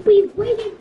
We waited.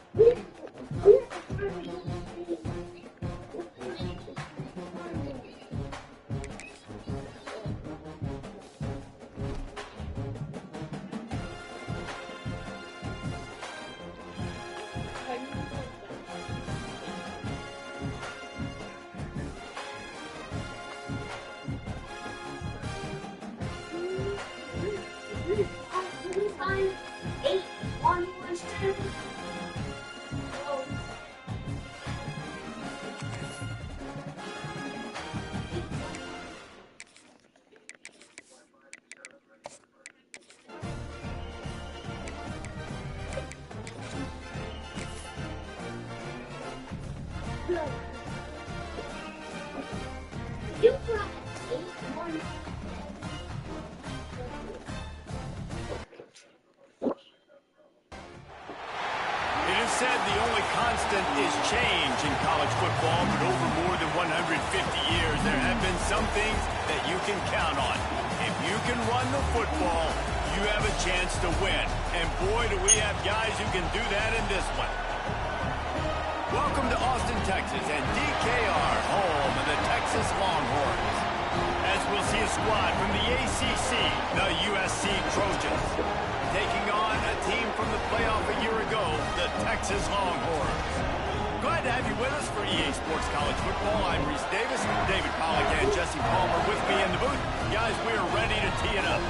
Said the only constant is change in college football, but over more than 150 years, there have been some things that you can count on. If you can run the football, you have a chance to win. And boy, do we have guys who can do that in this one. Welcome to Austin, Texas, and DKR, home of the Texas Longhorns. As we'll see a squad from the ACC, the USC Trojans, taking on a team from the playoff a year ago, the Texas Longhorns. Glad to have you with us for EA Sports College Football. I'm Reese Davis, David Pollack and Jesse Palmer with me in the booth. Guys, we are ready to tee it up.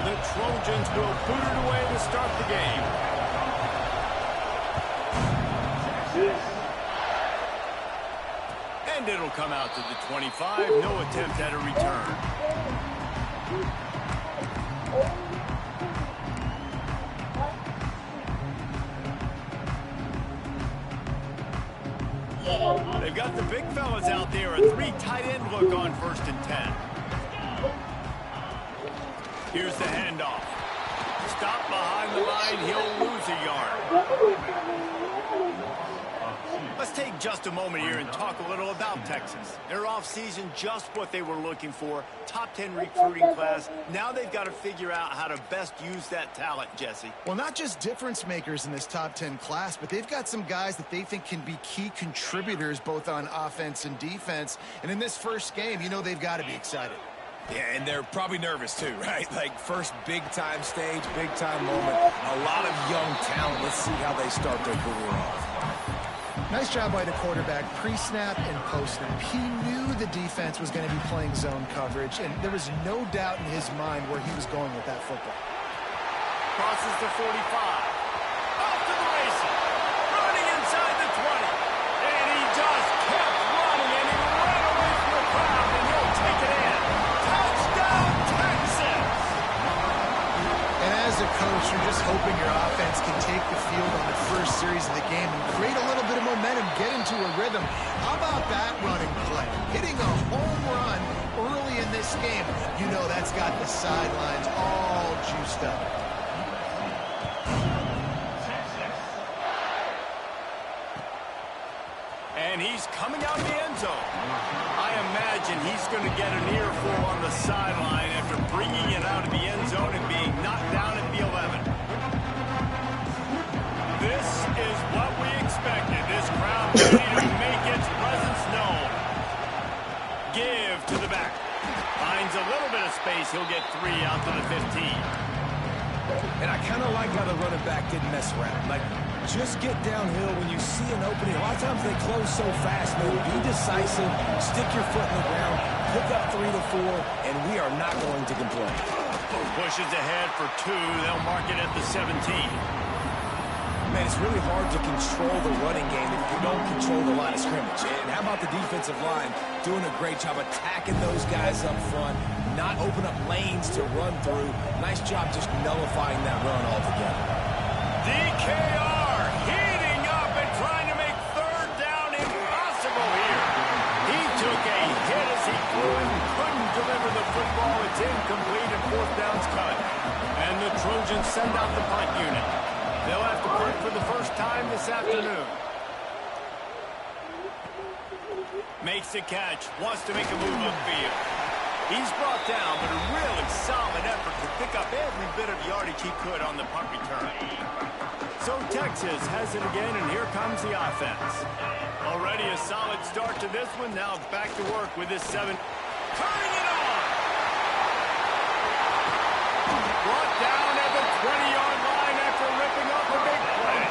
The Trojans will boot it away to start the game. And it'll come out to the 25. No attempt at a return. They've got the big fellas out there. A 3 tight end look on 1st and 10. Here's the handoff. Stop behind the line. He'll lose a yard. Let's take just a moment here and talk a little about Texas. Their offseason, just what they were looking for. Top 10 recruiting class. Now they've got to figure out how to best use that talent, Jesse. Well, not just difference makers in this top 10 class, but they've got some guys that they think can be key contributors both on offense and defense. And in this first game, you know they've got to be excited. Yeah, and they're probably nervous too, right? Like first big-time stage, big-time moment. A lot of young talent. Let's see how they start their career off. Nice job by the quarterback, pre-snap and post-snap. He knew the defense was going to be playing zone coverage, and there was no doubt in his mind where he was going with that football. Crosses the 45. Off to the races. Running inside the 20. And he just kept running, and he ran away from the crowd, and he'll take it in. Touchdown, Texas! And as a coach, you're just hoping your offense can take the field on the first series of the game and create a little bit of momentum, get into a rhythm. How about that running play? Hitting a home run early in this game. You know that's got the sidelines all juiced up. And he's coming out of the end zone. I imagine he's going to get an earful on the sideline after bringing it out of the end zone and being knocked down at the 11. This is what we expected. This crowd ready to make its presence known. Give to the back. Finds a little bit of space. He'll get 3 out to the 15. And I kind of like how the running back didn't mess around. Like, just get downhill when you see an opening. A lot of times they close so fast, man. Be decisive, stick your foot in the ground, pick up 3 to 4, and we are not going to complain. Pushes ahead for 2. They'll mark it at the 17. Man, it's really hard to control the running game if you don't control the line of scrimmage. And how about the defensive line doing a great job attacking those guys up front, not open up lanes to run through. Nice job just nullifying that run altogether. DKR heating up and trying to make 3rd down impossible here. He took a hit as he threw it and couldn't deliver the football. It's incomplete and 4th down's cut. And the Trojans send out the punt unit. They'll have to punt for the first time this afternoon. Makes the catch. Wants to make a move upfield. He's brought down, but a really solid effort to pick up every bit of yardage he could on the punt return. So Texas has it again, and here comes the offense. Already a solid start to this one. Now back to work with this 7. Turning it on! Brought down at the 20-yard line after ripping up a big play.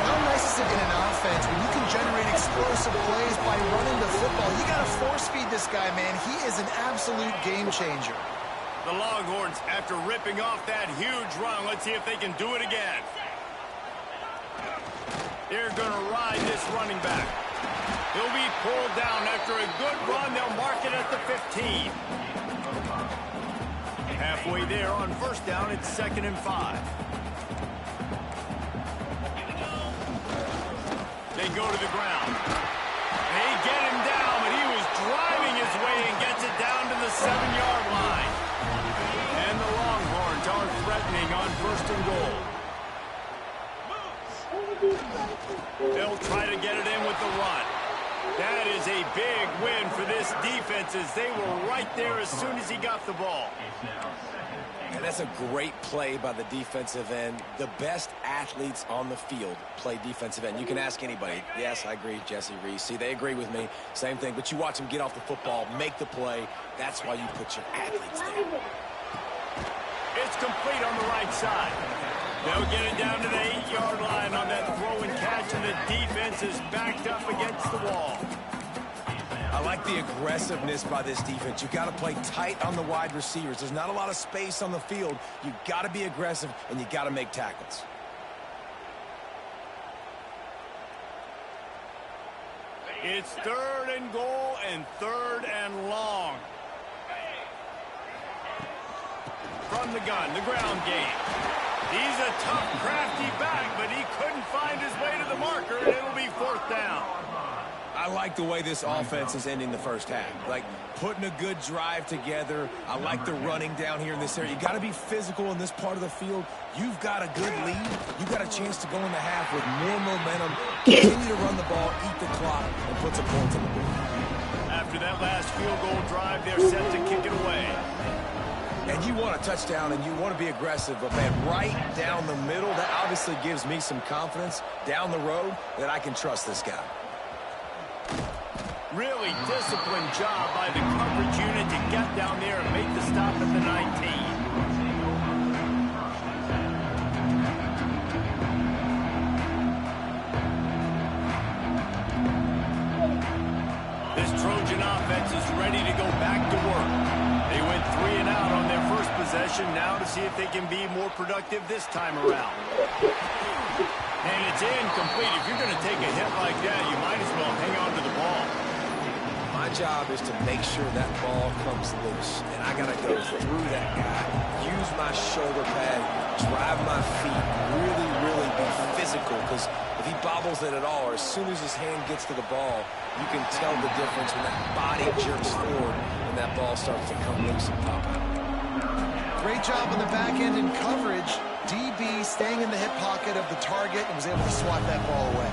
How nice is it in an offense when you can generate explosive plays by running the football? You got to force-feed this guy, man. He is an absolute game changer. The Longhorns, after ripping off that huge run, let's see if they can do it again. They're going to ride this running back. He'll be pulled down after a good run. They'll mark it at the 15. Halfway there on 1st down, it's 2nd and 5. They go to the ground. They get him down, but he was driving his way and gets it down to the 7-yard line. And the Longhorns are threatening on 1st and goal. They'll try to get it in with the run. That is a big win for this defense as they were right there as soon as he got the ball. And that's a great play by the defensive end. The best athletes on the field play defensive end. You can ask anybody. Yes, I agree, Jesse Reese. See, they agree with me. Same thing. But you watch them get off the football, make the play. That's why you put your athletes there. It's complete on the right side. They'll get it down to the 8-yard line on that throw and catch, and the defense is backed up against the wall. I like the aggressiveness by this defense. You got to play tight on the wide receivers. There's not a lot of space on the field. You got to be aggressive, and you got to make tackles. It's 3rd and goal and 3rd and long. From the gun, the ground game. He's a tough, crafty back, but he couldn't find his way to the marker, and it'll be 4th down. I like the way this offense is ending the first half. Like, putting a good drive together. I like the running down here in this area. You got to be physical in this part of the field. You've got a good lead. You've got a chance to go in the half with more momentum. Continue to run the ball, eat the clock, and put some points on the board. After that last field goal drive, they're set to kick it away. And you want a touchdown, and you want to be aggressive, but, man, right down the middle, that obviously gives me some confidence down the road that I can trust this guy. Really disciplined job by the coverage unit to get down there and make the stop at the 19. This Trojan offense is ready to go back to work. They went 3 and out on their first possession, now to see if they can be more productive this time around. And it's incomplete. If you're going to take a hit like that, you might as well hang on to the ball. My job is to make sure that ball comes loose, and I got to go through that guy, use my shoulder pad, drive my feet, really be physical, because if he bobbles it at all, or as soon as his hand gets to the ball, you can tell the difference when that body jerks forward and that ball starts to come loose and pop out. Great job on the back end in coverage. DB staying in the hip pocket of the target and was able to swat that ball away.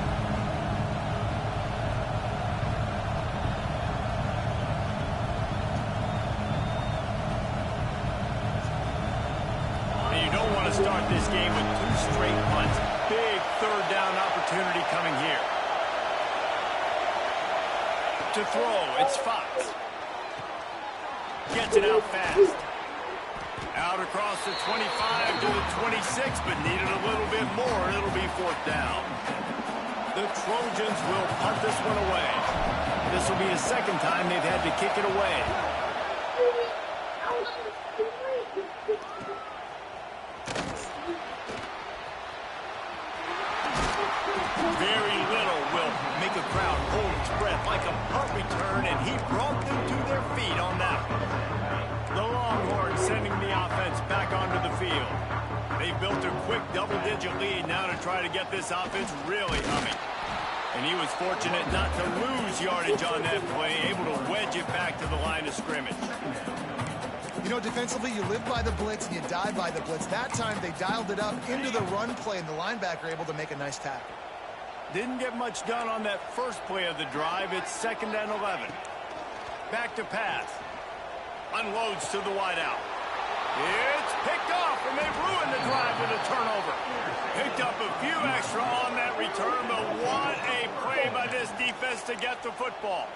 Start this game with 2 straight punts. Big 3rd down opportunity coming here. To throw, it's Fox. Gets it out fast. Out across the 25 to the 26, but needed a little bit more. It'll be 4th down. The Trojans will punt this one away. This will be the 2nd time they've had to kick it away. Very little will make a crowd hold its breath like a punt return, and he brought them to their feet on that one. The Longhorns sending the offense back onto the field. They built a quick double-digit lead now to try to get this offense really humming. And he was fortunate not to lose yardage on that play, able to wedge it back to the line of scrimmage. You know, defensively, you live by the blitz and you die by the blitz. That time, they dialed it up into the run play, and the linebacker able to make a nice tackle. Didn't get much done on that first play of the drive. It's 2nd and 11. Back to pass. Unloads to the wideout. It's picked off, and they've ruined the drive with a turnover. Picked up a few extra on that return, but what a play by this defense to get the football.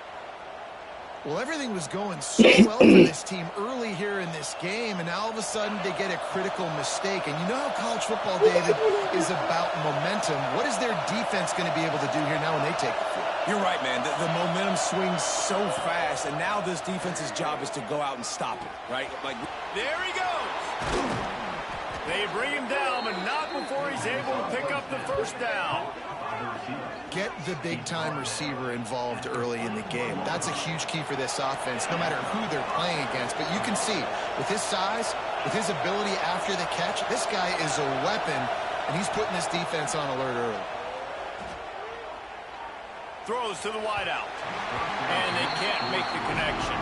Well, everything was going so well for this team early here in this game, and now all of a sudden they get a critical mistake. And you know how college football, David, is about momentum. What is their defense going to be able to do here now when they take the field? You're right, man. The momentum swings so fast, and now this defense's job is to go out and stop it, right? Like, there he goes. They bring him down, but not before he's able to pick up the 1st down. Get the big-time receiver involved early in the game. That's a huge key for this offense, no matter who they're playing against. But you can see, with his size, with his ability after the catch, this guy is a weapon, and he's putting this defense on alert early. Throws to the wideout, and they can't make the connection.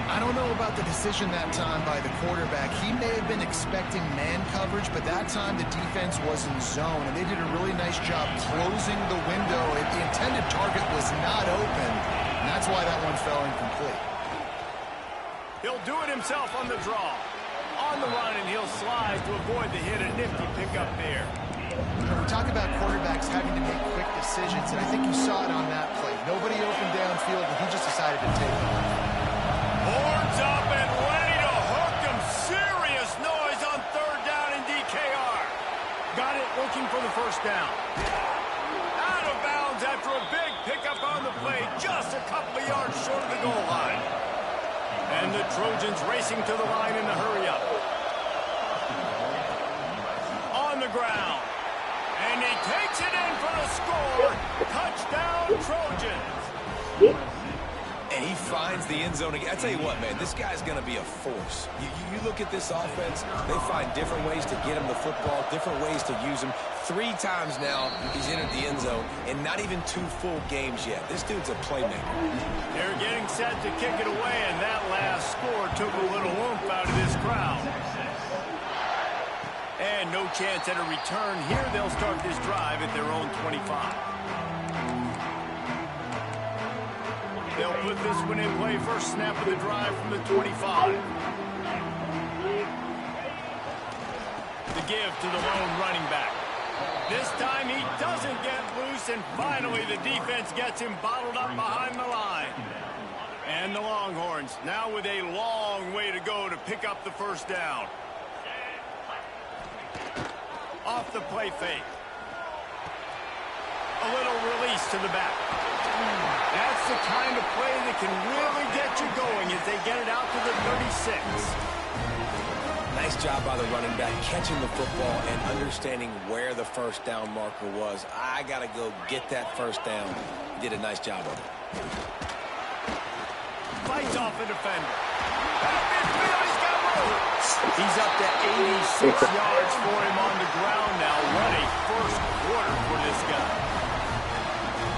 I don't know about the decision that time by the quarterback. He may have been expecting man coverage, but that time the defense was in zone, and they did a really nice job closing the window. The intended target was not open, and that's why that one fell incomplete. He'll do it himself on the draw. On the run, and he'll slide to avoid the hit. A nifty pickup there. We talk about quarterbacks having to make quick decisions, and I think you saw it on that play. Nobody opened downfield, and he just decided to take it. Horns up and ready to hook them. Serious noise on 3rd down in DKR. Got it, looking for the 1st down. Out of bounds after a big pickup on the play, just a couple of yards short of the goal line. And the Trojans racing to the line in the hurry-up. On the ground. And he takes it in for the score. Touchdown, Trojans. and he finds the end zone again. I tell you what, man, this guy's going to be a force. You look at this offense, they find different ways to get him the football, different ways to use him. 3 times now he's entered the end zone, and not even 2 full games yet. This dude's a playmaker. They're getting set to kick it away, and that last score took a little oomph out of this crowd. And no chance at a return here. They'll start this drive at their own 25. They'll put this one in play. First snap of the drive from the 25. The give to the lone running back. This time he doesn't get loose, and finally the defense gets him bottled up behind the line. And the Longhorns now with a long way to go to pick up the first down. Off the play fake. A little release to the back. That's the kind of play that can really get you going as they get it out to the 36. Nice job by the running back, catching the football and understanding where the first down marker was. I got to go get that first down. He did a nice job of it. Fights off a defender. He's got room. He's up to 86 yards for him on the ground now. What a first quarter for this guy.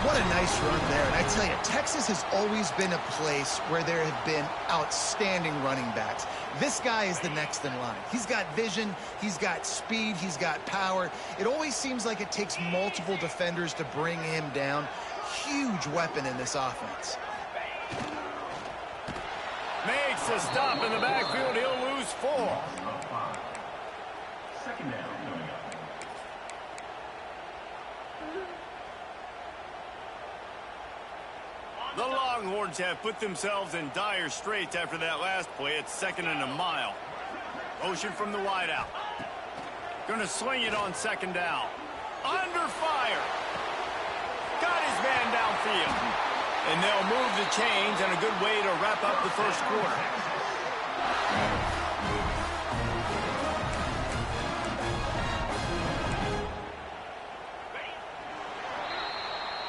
What a nice run there. And I tell you, Texas has always been a place where there have been outstanding running backs. This guy is the next in line. He's got vision, he's got speed, he's got power. It always seems like it takes multiple defenders to bring him down. Huge weapon in this offense. Makes a stop in the backfield. He'll lose 4. Second down. The Longhorns have put themselves in dire straits after that last play. It's 2nd and a mile. Motion from the wideout. Going to swing it on 2nd down. Under fire. Got his man downfield. And they'll move the chains, and a good way to wrap up the first quarter.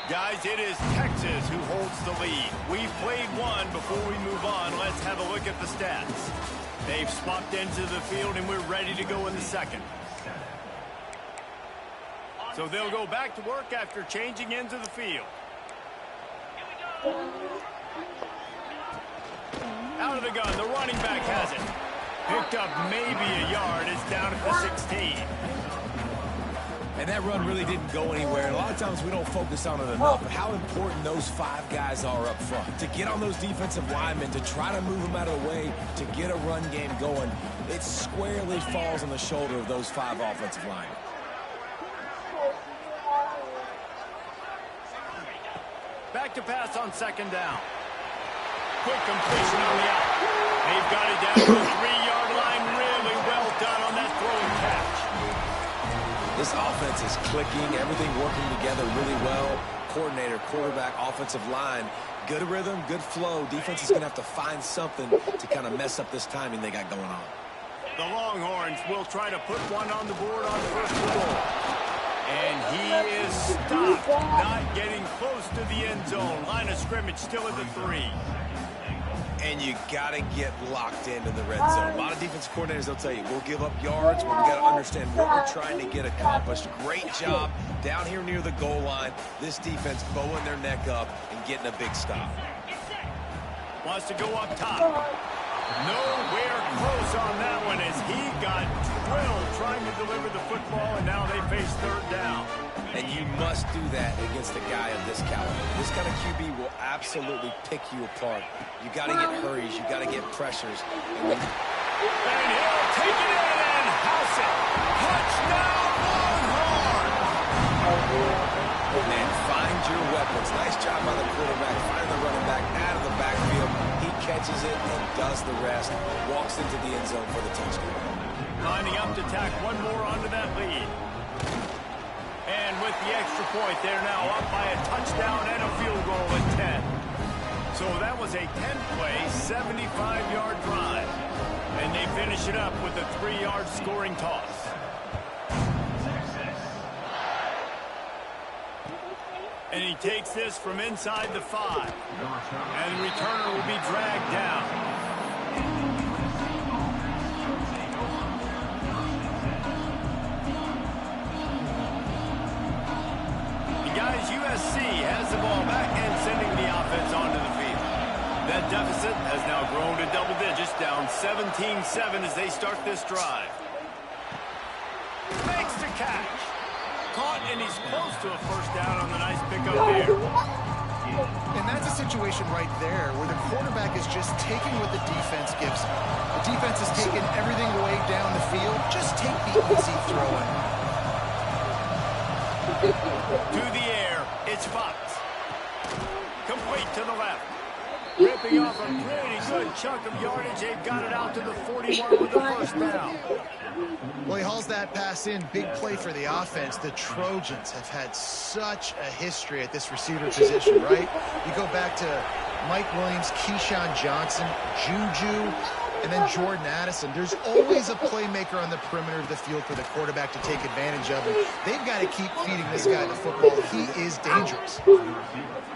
Guys, it is Texas who holds the lead. We've played one. Before we move on, let's have a look at the stats. They've swapped into the field, and we're ready to go in the second. So they'll go back to work after changing into the field. Out of the gun, the running back has it. Picked up maybe a yard. It's down at the 16. And that run really didn't go anywhere. And a lot of times we don't focus on it enough, but how important those 5 guys are up front. To get on those defensive linemen, to try to move them out of the way, to get a run game going, it squarely falls on the shoulder of those 5 offensive linemen. Back to pass on 2nd down. Quick completion on the out. They've got it down to the 3-yard line. Really well done on that throw and catch. This offense is clicking, everything working together really well. Coordinator, quarterback, offensive line, good rhythm, good flow. Defense is going to have to find something to kind of mess up this timing they got going on. The Longhorns will try to put one on the board on 1st and goal. And he is stopped, not getting close to the end zone. Line of scrimmage still at the 3. And you got to get locked into the red zone. A lot of defensive coordinators, they'll tell you, we'll give up yards, but we've got to understand what we're trying to get accomplished. Great job down here near the goal line. This defense bowing their neck up and getting a big stop. Wants to go up top. Nowhere close on that one as he got drilled trying to deliver the football, and now they face 3rd down. And you must do that against a guy of this caliber. This kind of QB will absolutely pick you apart. You got to get hurries. You got to get pressures. And he'll take it in and house it. Touchdown, Longhorns! Man, find your weapons. Nice job by the quarterback. Find the running back out of the backfield. He catches it and does the rest. Walks into the end zone for the touchdown. Lining up to tack one more onto that lead. And with the extra point, they're now up by a touchdown and a field goal at 10. So that was a 10-play, 75-yard drive. And they finish it up with a 3-yard scoring toss. And he takes this from inside the 5. And the returner will be dragged down. Guys, USC has the ball back and sending the offense onto the field. That deficit has now grown to double digits, down 17-7 as they start this drive. Makes the catch. Caught, and he's close to a 1st down on the nice pickup there. And that's a situation right there where the quarterback is just taking what the defense gives him. The defense is taking everything away down the field. Just take the easy throw in. To the air, it's Fox. Complete to the left. Ripping off a pretty good chunk of yardage. They've got it out to the 41 with the 1st down. Well, he hauls that pass in. Big play for the offense. The Trojans have had such a history at this receiver position, right? You go back to Mike Williams, Keyshawn Johnson, Juju, and then Jordan Addison. There's always a playmaker on the perimeter of the field for the quarterback to take advantage of. And they've got to keep feeding this guy the football. He is dangerous.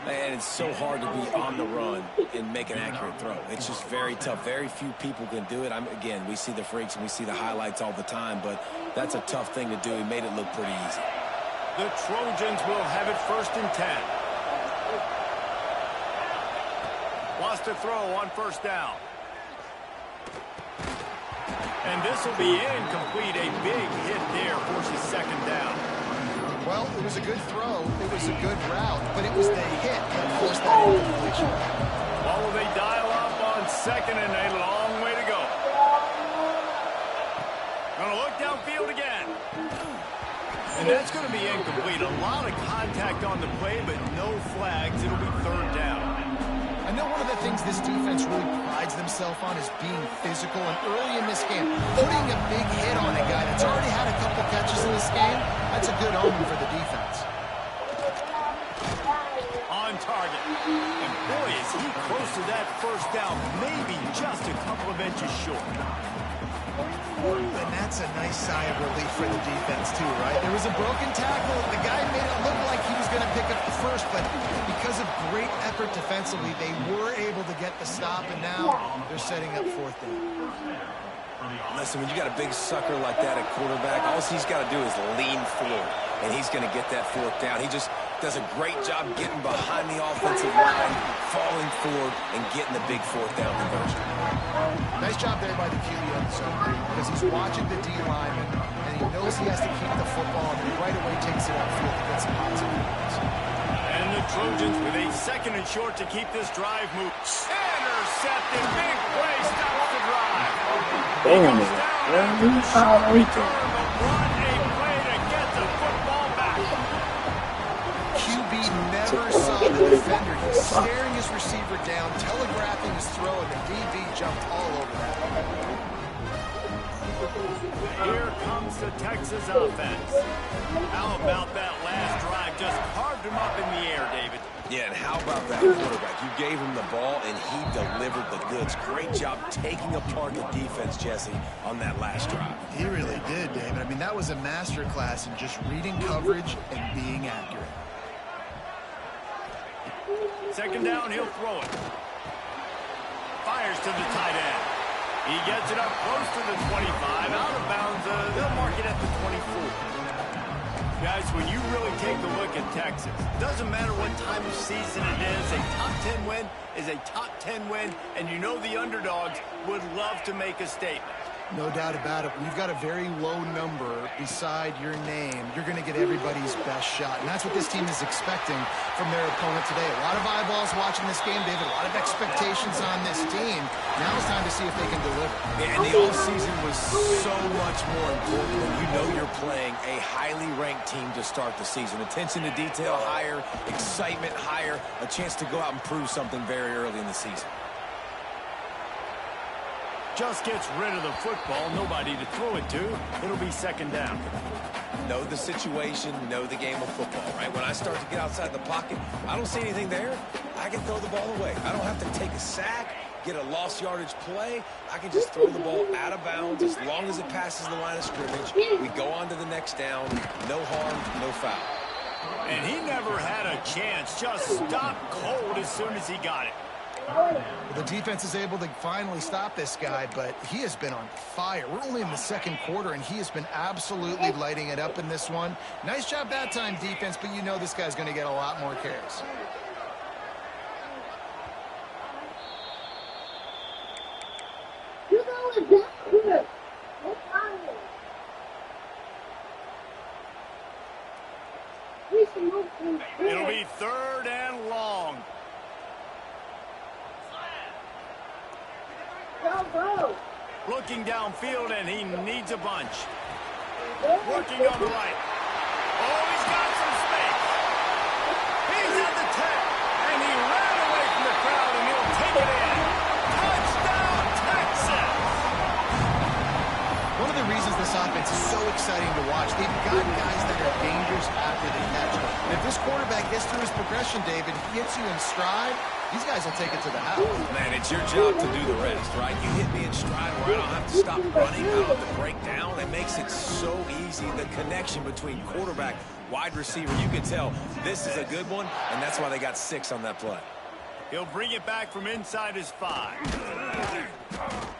And it's so hard to be on the run and make an accurate throw. It's just very tough. Very few people can do it. Again, we see the freaks and we see the highlights all the time, but that's a tough thing to do. He made it look pretty easy. The Trojans will have it 1st and 10. Wants to throw on 1st down. And this will be incomplete. A big hit there, forces 2nd down. Well, it was a good throw. It was a good route, but it was the hit that forced that incompletion. Well, will they dial up on 2nd and a long way to go? Gonna look downfield again. And that's going to be incomplete. A lot of contact on the play, but no flags. It'll be 3rd down. I know one of the things this defense really prides themselves on is being physical, and early in this game, putting a big hit on a guy that's already had a couple catches in this game, that's a good omen for the defense. On target. And boy, is he close to that first down, maybe just a couple of inches short. And that's a nice sigh of relief for the defense, too, right? There was a broken tackle. The guy made it look like he was going to pick up the first, but because of great effort defensively, they were able to get the stop, and now they're setting up fourth down. Listen, when you got a big sucker like that at quarterback, all he's got to do is lean forward, and he's going to get that fourth down. He just does a great job getting behind the offensive line, falling forward, and getting the big fourth down conversion. Nice job there by the QB on the zone read, because he's watching the D lineman, and he knows he has to keep the football, and he right away takes it upfield to get some positive yards. And the Trojans with a second and short to keep this drive moving. Intercepted, big play, stops the drive. Damn it. Return, but what a play to get the football back. QB never saw the defender. He's staring his receiver down, telegraphing his throw, and the DB jumped all over that. Here comes the Texas offense. How about that last drive? Just carved him up in the air, David. Yeah, and how about that quarterback? You gave him the ball, and he delivered the goods. Great job taking apart the defense, Jesse, on that last drive. He really did, David. I mean, that was a masterclass in just reading coverage and being accurate. Second down, he'll throw it. Fires to the tight end. He gets it up close to the 25. Out of bounds, they'll mark it at the 24. Guys, when you really take a look at Texas, doesn't matter what time of season it is, a top 10 win is a top 10 win, and you know the underdogs would love to make a statement. No doubt about it. When you've got a very low number beside your name, you're going to get everybody's best shot. And that's what this team is expecting from their opponent today. A lot of eyeballs watching this game, David. A lot of expectations on this team. Now it's time to see if they can deliver. And the offseason was so much more important when you know you're playing a highly ranked team to start the season. Attention to detail higher, excitement higher, a chance to go out and prove something very early in the season. Just gets rid of the football, nobody to throw it to. It'll be second down. Know the situation, know the game of football, right? When I start to get outside the pocket, I don't see anything there, I can throw the ball away. I don't have to take a sack, get a lost yardage play. I can just throw the ball out of bounds as long as it passes the line of scrimmage. We go on to the next down. No harm, no foul. And he never had a chance. Just stopped cold as soon as he got it. The defense is able to finally stop this guy, but he has been on fire. We're only in the second quarter, and he has been absolutely lighting it up in this one. Nice job that time, defense, but you know this guy's going to get a lot more carries. It'll be third and long. Looking downfield, and he needs a bunch. Working on the right. Oh, he's got some space. He's at the 10, and he ran away from the crowd, and he'll take it in. Touchdown, Texas! One of the reasons this offense is so exciting to watch, they've got guys that are dangerous after the catch. And if this quarterback gets through his progression, David, he hits you in stride, these guys will take it to the house. Man, it's your job to do the rest, right? You hit me in stride where I don't have to stop running, I don't have to break down. It makes it so easy. The connection between quarterback, wide receiver, you can tell this is a good one, and that's why they got 6 on that play. He'll bring it back from inside his 5.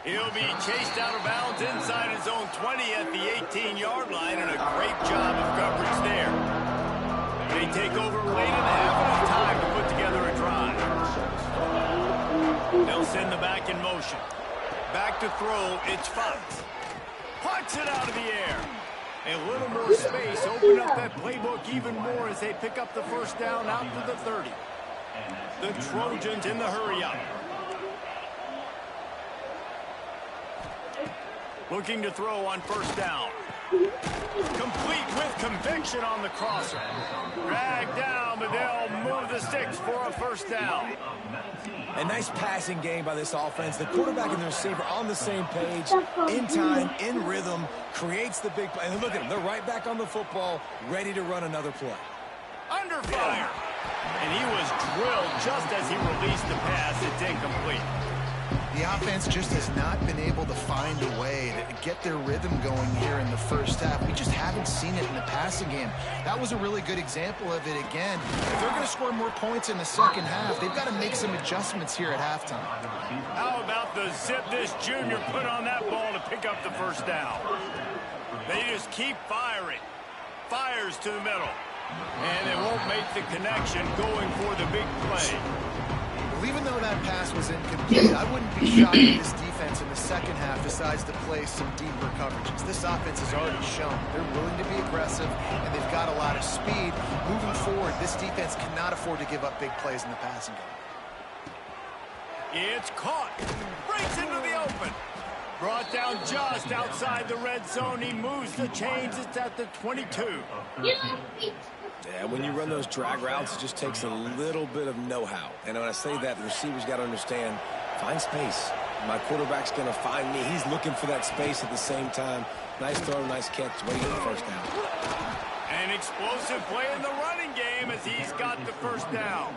He'll be chased out of bounds inside his own 20 at the 18-yard line, and a great job of coverage there. They take over late in the half, enough time to put together a drive. They'll send the back in motion. Back to throw, it's Fox. Puts it out of the air. A little more space, open up that playbook even more as they pick up the first down out to the 30. The Trojans in the hurry-up. Looking to throw on first down. Complete with conviction on the crosser. Dragged down, but they'll move the sticks for a first down. A nice passing game by this offense. The quarterback and the receiver on the same page, in time, in rhythm, creates the big play. And look at them, they're right back on the football, ready to run another play. Under fire. And he was drilled just as he released the pass. It's incomplete. The offense just has not been able to find a way to get their rhythm going here in the first half. We just haven't seen it in the passing game. That was a really good example of it again. If they're going to score more points in the second half, they've got to make some adjustments here at halftime. How about the zip this junior put on that ball to pick up the first down? They just keep firing. Fires to the middle. And they won't make the connection going for the big play. Well, even though that pass was incomplete, I wouldn't be shocked if this defense in the second half decides to play some deeper coverages. This offense has already shown they're willing to be aggressive, and they've got a lot of speed. Moving forward, this defense cannot afford to give up big plays in the passing game. It's caught. Breaks into the open. Brought down just outside the red zone. He moves the chains. It's at the 22. Yeah, when you run those drag routes, it just takes a little bit of know-how. And when I say that, the receiver's got to understand, find space. My quarterback's going to find me. He's looking for that space at the same time. Nice throw, nice catch. Way to get the first down. An explosive play in the running game as he's got the first down.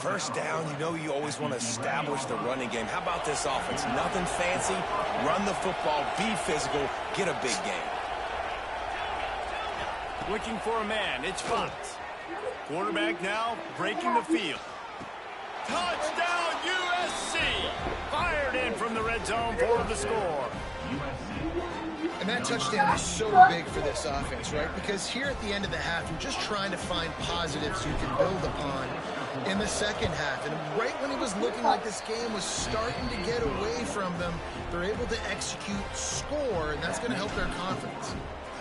First down, you know you always want to establish the running game. How about this offense? Nothing fancy. Run the football, be physical, get a big game. Looking for a man. It's Fox. Quarterback now breaking the field. Touchdown USC. Fired in from the red zone for the score. And that touchdown is so big for this offense, right? Because here at the end of the half, you're just trying to find positives you can build upon in the second half. And right when it was looking like this game was starting to get away from them, they're able to execute, score, and that's going to help their confidence.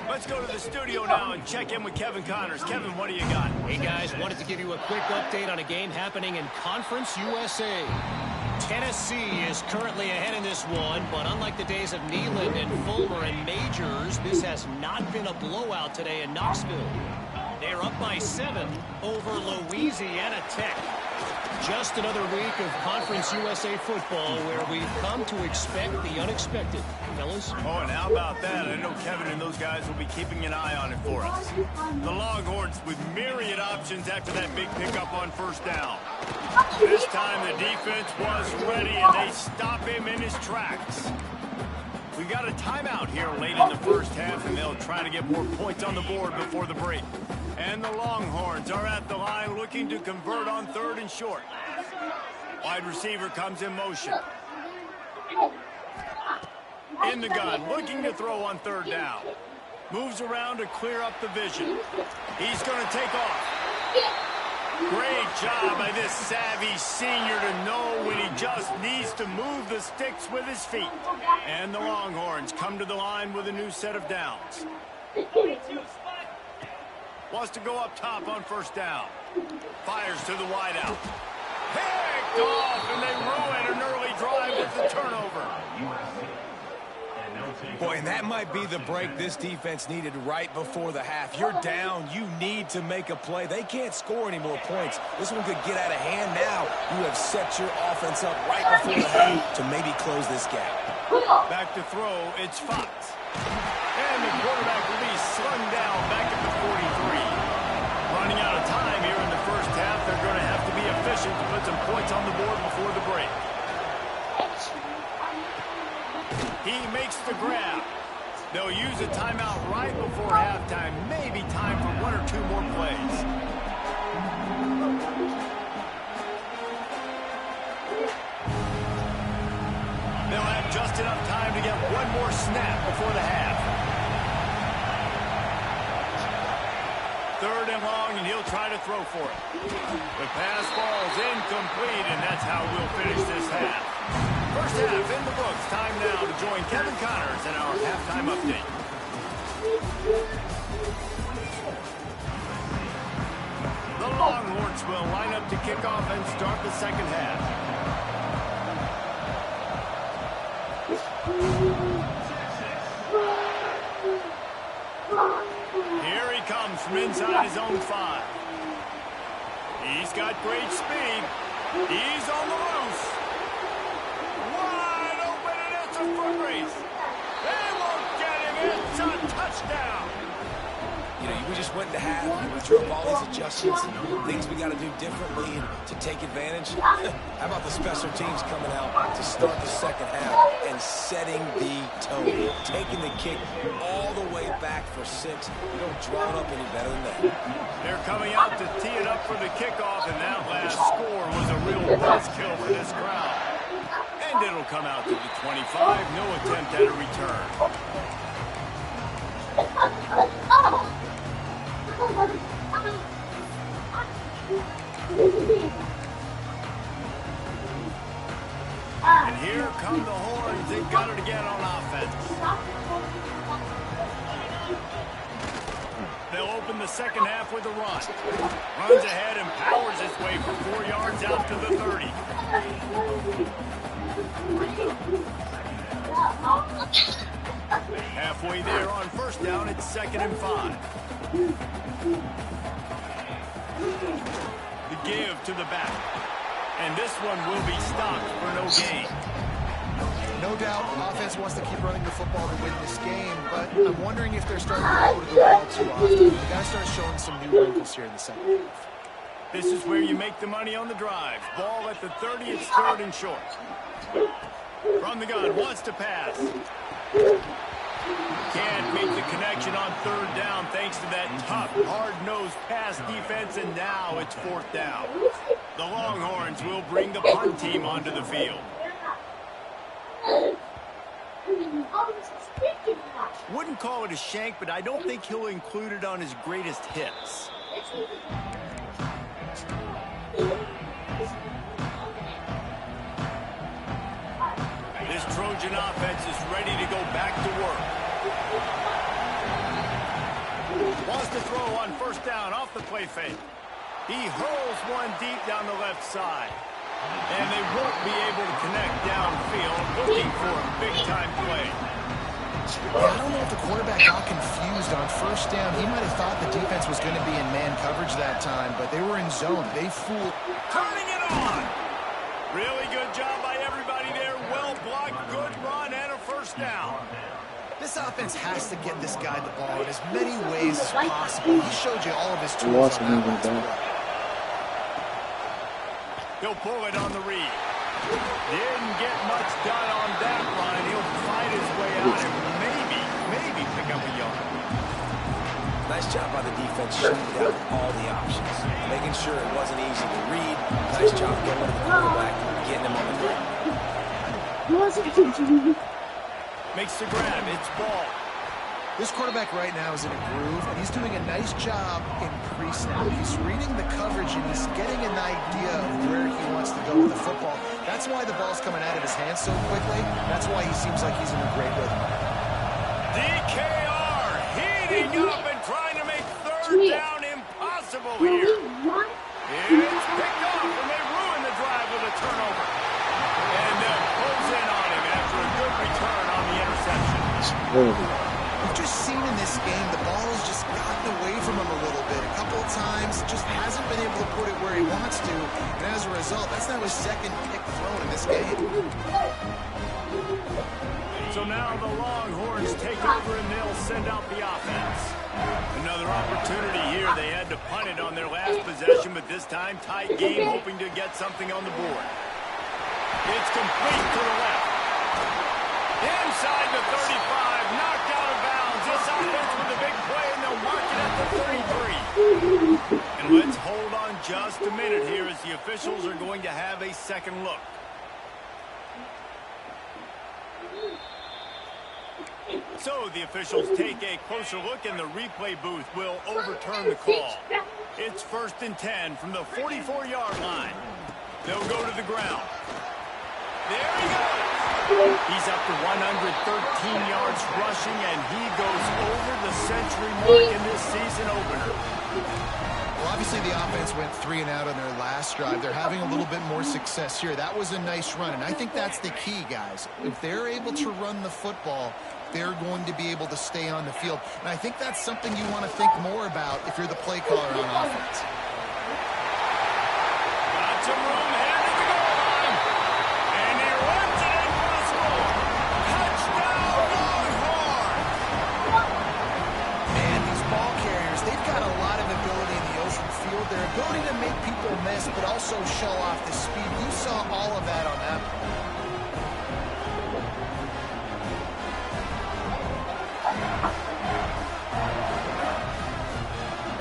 Let's go to the studio now and check in with Kevin Connors. Kevin, what do you got? Hey, guys, wanted to give you a quick update on a game happening in Conference USA. Tennessee is currently ahead in this one, but unlike the days of Neyland and Fulmer and Majors, this has not been a blowout today in Knoxville. They're up by 7 over Louisiana Tech. Just another week of Conference USA football where we've come to expect the unexpected. Fellas? Oh, and how about that? I know Kevin and those guys will be keeping an eye on it for us. The Longhorns with myriad options after that big pickup on first down. This time the defense was ready, and they stop him in his tracks. We got a timeout here late in the first half, and they'll try to get more points on the board before the break. And the Longhorns are at the line looking to convert on 3rd and short. Wide receiver comes in motion. In the gun, looking to throw on 3rd down. Moves around to clear up the vision. He's going to take off. Great job by this savvy senior to know when he just needs to move the sticks with his feet. And the Longhorns come to the line with a new set of downs. Wants to go up top on first down. Fires to the wideout. Picked off, and they ruin an early drive with the turnover. Boy, and that might be the break this defense needed right before the half. You're down. You need to make a play. They can't score any more points. This one could get out of hand now. You have set your offense up right before the half to maybe close this gap. Back to throw. It's Fox. And the quarterback will be slung down back at the 43. Running out of time here in the first half. They're going to have to be efficient to put some points on the board before the break. He makes the grab. They'll use a timeout right before halftime. Maybe time for 1 or 2 more plays. They'll have just enough time to get 1 more snap before the half. 3rd and long, and he'll try to throw for it. The pass falls incomplete, and that's how we'll finish this half. First half in the books. Time now to join Kevin Connors in our halftime update. The Longhorns will line up to kick off and start the second half. from inside his own 5. He's got great speed. He's on the loose. Wide open, and it's a foot race. They won't get him. It's a touchdown. You know, we just went to half, we drove all these adjustments and things we got to do differently and to take advantage. How about the special teams coming out to start the second half and setting the tone, taking the kick all the way back for 6. You don't draw it up any better than that. They're coming out to tee it up for the kickoff, and that last score was a real buzzkill for this crowd. And it'll come out to the 25. No attempt at a return. And here come the horns. They've got it again on offense. They'll open the second half with a run. Runs ahead and powers his way for 4 yards out to the 30. Halfway there on first down, it's 2nd and 5. The give to the back. And this one will be stopped for no gain. No doubt, offense wants to keep running the football to win this game, but I'm wondering if they're starting to go to the well too often. They've got to start showing some new wrinkles here in the second half. This is where you make the money on the drive. Ball at the 30, it's 3rd and short. From the gun, wants to pass. Can't make the connection on 3rd down thanks to that tough, hard-nosed pass defense, and now it's 4th down. The Longhorns will bring the punt team onto the field. Wouldn't call it a shank, but I don't think he'll include it on his greatest hits. This Trojan offense is ready to go back to work. Wants to throw on 1st down off the play fake. He hurls one deep down the left side. And they won't be able to connect downfield, looking for a big-time play. Yeah, I don't know if the quarterback got confused on 1st down. He might have thought the defense was going to be in man coverage that time, but they were in zone. They fooled. Turning it on. Really good job by everybody there. Well blocked, good run, and a 1st down. This offense has to get this guy the ball in as many ways as possible. He showed you all of his tools on that last play. He'll pull it on the read. Didn't get much done on that run. He'll fight his way out and maybe pick up a yard. Nice job by the defense shutting down all the options, making sure it wasn't easy to read. Nice job going to the quarterback and getting him on the ground. Makes the grab. It's ball. This quarterback right now is in a groove, and he's doing a nice job in pre-snap. He's reading the coverage, and he's getting an idea of where he wants to go with the football. That's why the ball's coming out of his hands so quickly. That's why he seems like he's in a great rhythm. DKR heating up and trying to make 3rd down impossible here. It's picked off, and they ruin the drive with a turnover. And they'll close in on him after a good return on the interception. We've just seen in this game the ball has just gotten away from him a little bit. A couple of times, just hasn't been able to put it where he wants to. And as a result, that's now his 2nd pick thrown in this game. So now the Longhorns take over and they'll send out the offense. Another opportunity here. They had to punt it on their last possession, but this time tight game, hoping to get something on the board. It's complete to the left. Inside the 35, knocked out of bounds. This offense with a big play, and they'll mark it at the 33. And let's hold on just a minute here as the officials are going to have a second look. So the officials take a closer look, and the replay booth will overturn the call. It's 1st and 10 from the 44-yard line. They'll go to the ground. There he goes. He's up to 113 yards rushing, and he goes over the century mark in this season opener. Well, obviously the offense went 3 and out on their last drive. They're having a little bit more success here. That was a nice run, and I think that's the key, guys. If they're able to run the football, they're going to be able to stay on the field. And I think that's something you want to think more about if you're the play caller on offense. Got some room headed to the goal line. And he runs it in for the score. Touchdown, Longhorn! Man, these ball carriers, they've got a lot of ability in the open field. Their ability to make people miss, but also show off the speed. You saw all of that on that play.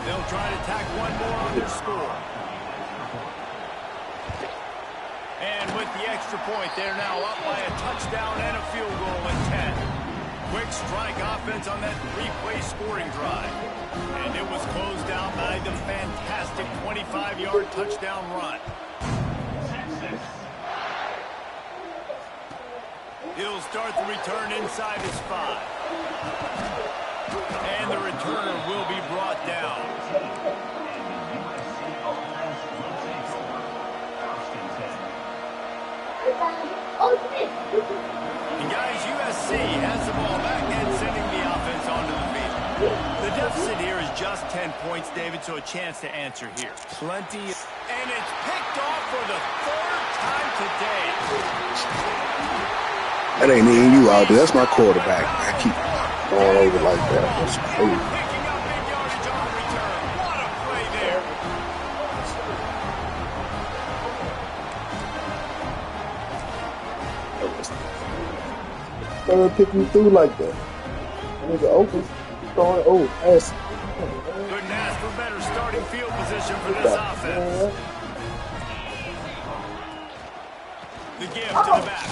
They'll try to tack one more on their score. And with the extra point, they're now up by a touchdown and a field goal at 10. Quick strike offense on that three-play scoring drive. And it was closed out by the fantastic 25-yard touchdown run. He'll start the return inside his 5. And the returner will be brought down. And guys, USC has the ball back and sending the offense onto the field. The deficit here is just 10 points, David, so a chance to answer here. Plenty. And it's picked off for the 3rd time today. That ain't even you out there. That's my quarterback. I keep going over like that. That's crazy. Picking up big yardage on the return. What a play there. Third picking through like that. Nigga open. Throwing. Oh, pass. Couldn't ask for better starting field position for this offense. The give to the back.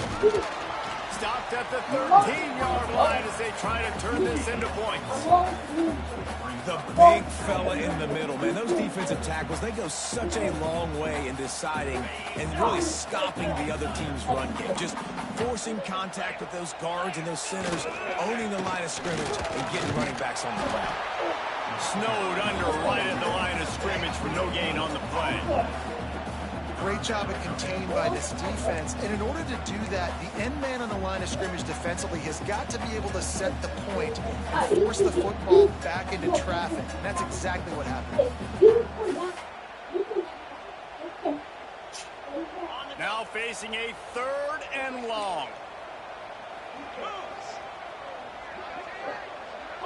Stopped at the 13-yard line as they try to turn this into points. The big fella in the middle, man. Those defensive tackles, they go such a long way in deciding and really stopping the other team's run game. Just forcing contact with those guards and those centers, owning the line of scrimmage, and getting running backs on the ground. Snowed under right at the line of scrimmage for no gain on the play. Great job at contained by this defense. And in order to do that, the end man on the line of scrimmage defensively has got to be able to set the point and force the football back into traffic. And that's exactly what happened. Now facing a 3rd and long.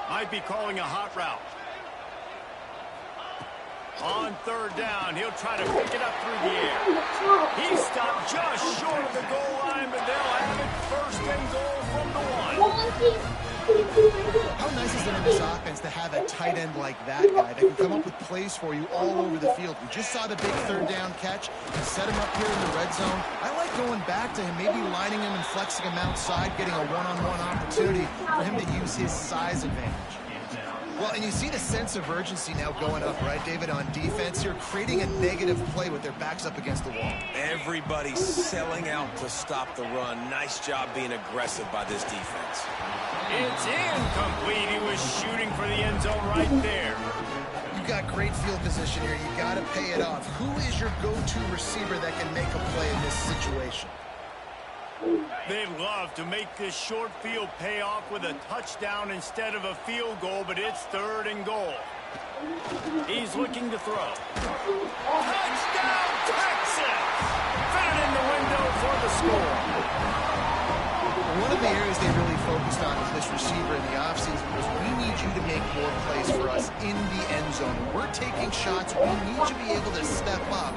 Might be calling a hot route. On 3rd down, he'll try to pick it up through the air. He stopped just short of the goal line, but they'll have it 1st and goal from the 1. How nice is it in this offense to have a tight end like that guy that can come up with plays for you all over the field? We just saw the big 3rd down catch and set him up here in the red zone. I like going back to him, maybe lining him and flexing him outside, getting a one-on-one opportunity for him to use his size advantage. Well, and you see the sense of urgency now going up, right, David, on defense. You're creating a negative play with their backs up against the wall. Everybody's selling out to stop the run. Nice job being aggressive by this defense. It's incomplete. He was shooting for the end zone right there. You got great field position here. You got to pay it off. Who is your go-to receiver that can make a play in this situation? They'd love to make this short field pay off with a touchdown instead of a field goal, but it's 3rd and goal. He's looking to throw. Touchdown, Texas! Fit it in the window for the score. One of the areas they really focused on with this receiver in the offseason was we need you to make more plays for us in the end zone. We're taking shots. We need you to be able to step up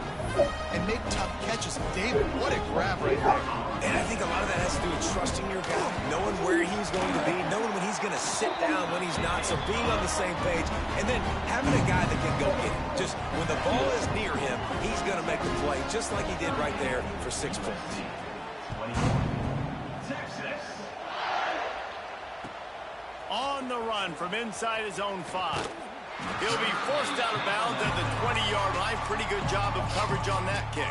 and make tough catches. David, what a grab right there. And I think a lot of that has to do with trusting your guy, knowing where he's going to be, knowing when he's going to sit down, when he's not, so being on the same page, and then having a guy that can go get it. Just when the ball is near him, he's going to make the play, just like he did right there for 6 points. On the run from inside his own 5. He'll be forced out of bounds at the 20-yard line. Pretty good job of coverage on that kick.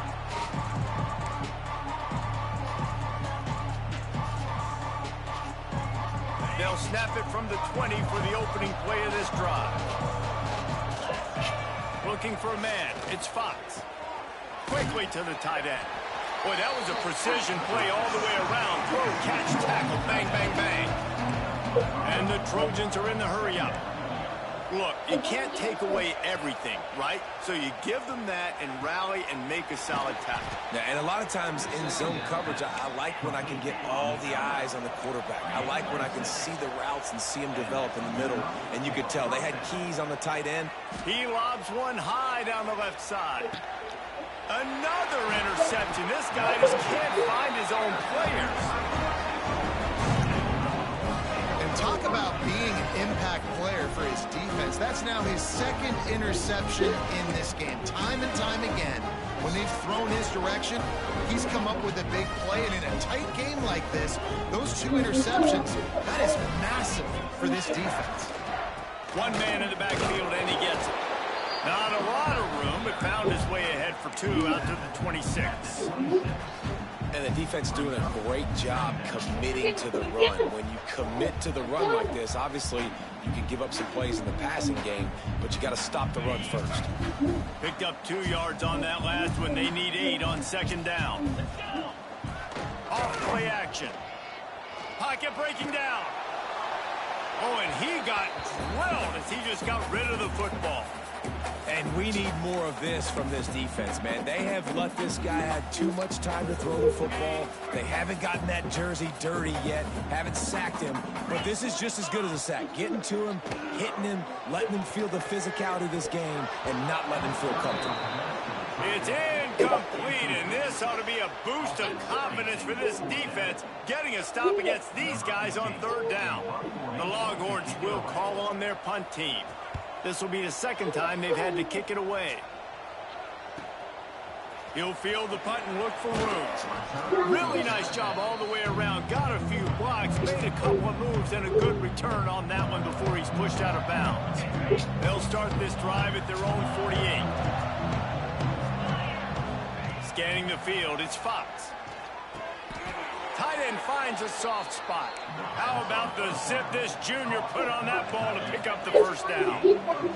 They'll snap it from the 20 for the opening play of this drive. Looking for a man. It's Fox. Quickly to the tight end. Boy, that was a precision play all the way around. Throw, catch, tackle, bang, bang, bang. And the Trojans are in the hurry-up. Look, you can't take away everything, right? So you give them that and rally and make a solid tackle. Yeah, and a lot of times in zone coverage, I like when I can get all the eyes on the quarterback. I like when I can see the routes and see them develop in the middle. And you could tell they had keys on the tight end. He lobs one high down the left side. Another interception. This guy just can't find his own players. Talk about being an impact player for his defense. That's now his second interception in this game. Time and time again, when they've thrown his direction, he's come up with a big play. And in a tight game like this, those 2 interceptions, that is massive for this defense. One man in the backfield, and he gets it. Not a lot of room, but found his way ahead for 2 out to the 26. And the defense doing a great job committing to the run. When you commit to the run like this, obviously you can give up some plays in the passing game, but you got to stop the run first. Picked up 2 yards on that last one. They need 8 on second down. Off play action. Pocket breaking down. Oh, and he got drilled as he just got rid of the football. And we need more of this from this defense, man. They have let this guy have too much time to throw the football. They haven't gotten that jersey dirty yet, haven't sacked him. But this is just as good as a sack. Getting to him, hitting him, letting him feel the physicality of this game, and not letting him feel comfortable. It's incomplete, and this ought to be a boost of confidence for this defense, getting a stop against these guys on third down. The Longhorns will call on their punt team. This will be the second time they've had to kick it away. He'll field the punt and look for room. Really nice job all the way around. Got a few blocks, made a couple of moves, and a good return on that one before he's pushed out of bounds. They'll start this drive at their own 48. Scanning the field, it's Fox. Tight end finds a soft spot. How about the zip this junior put on that ball to pick up the first down?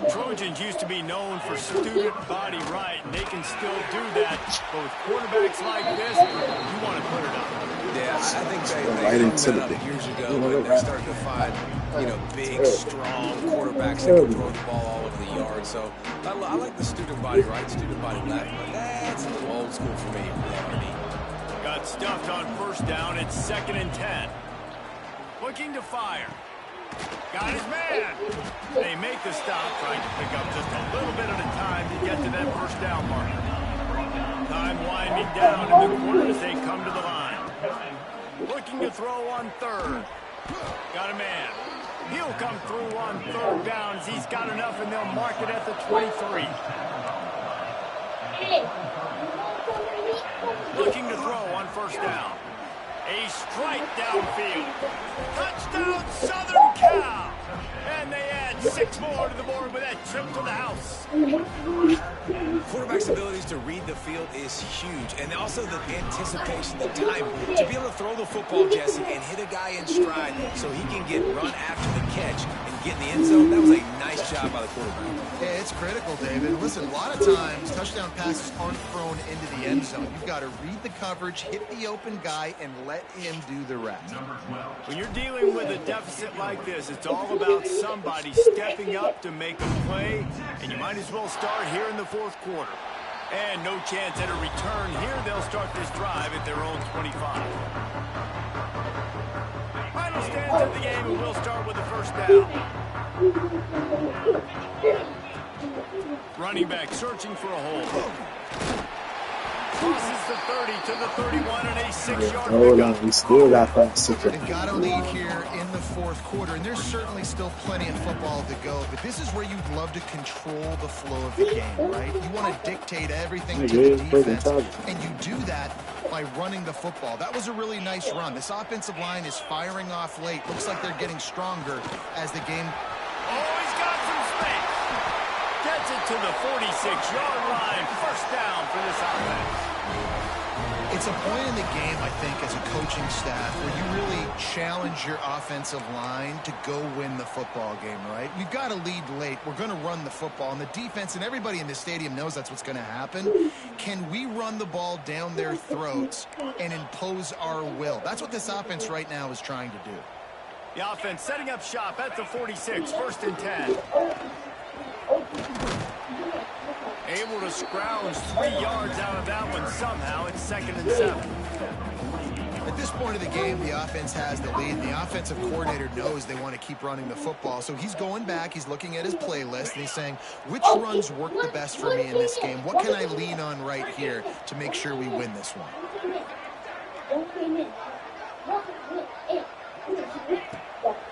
Trojans used to be known for student body right, and they can still do that. But with quarterbacks like this, you want to put it up. Yeah, I think they hung that up years ago when they started to find, big, strong quarterbacks that can throw the ball all over the yard. So I like the student body right, student body left, but that's a little old school for me. Got stuffed on first down. It's 2nd and 10. Looking to fire. Got his man. They make the stop, trying to pick up just a little bit at a time to get to that first down marker. Time winding down in the corner as they come to the line. Looking to throw on third. Got a man. He'll come through on third down as he's got enough, and they'll mark it at the 23. Looking to throw on first down. A strike downfield. Touchdown, Southern Cal. And they add 6 more to the board with that trip to the house. Quarterback's abilities to read the field is huge. And also the anticipation, the time to be able to throw the football, Jesse, and hit a guy in stride so he can get run after the catch and get in the end zone. That was a nice job by the quarterback. Yeah, it's critical, David. Listen, a lot of times touchdown passes aren't thrown into the end zone. You've got to read the coverage, hit the open guy, and let him do the rest. When you're dealing with a deficit like this, it's all about somebody stepping up to make a play, and you might as well start here in the fourth quarter. And no chance at a return here. They'll start this drive at their own 25. Final stance of the game, and we'll start with the first down. Running back searching for a hole. Crosses the 30 to the 31 and a 6-yard pickup. We still got that secret. They've got a lead here in the fourth quarter, and there's certainly still plenty of football to go, but this is where you'd love to control the flow of the game, right? You want to dictate everything to the defense, and you do that by running the football. That was a really nice run. This offensive line is firing off late. Looks like they're getting stronger as the game... Oh, he's got some space. Gets it to the 46-yard line. First down for this offense. It's a point in the game, I think, as a coaching staff where you really challenge your offensive line to go win the football game, right? We've got to lead late. We're going to run the football, and the defense and everybody in the stadium knows that's what's going to happen. Can we run the ball down their throats and impose our will? That's what this offense right now is trying to do. The offense setting up shop at the 46, 1st and 10. Able to scrounge 3 yards out of that one somehow. It's 2nd and 7. At this point of the game, the offense has the lead. The offensive coordinator knows they want to keep running the football. So he's going back, he's looking at his playlist, and he's saying, which runs work the best for me in this game? What can I lean on right here to make sure we win this one?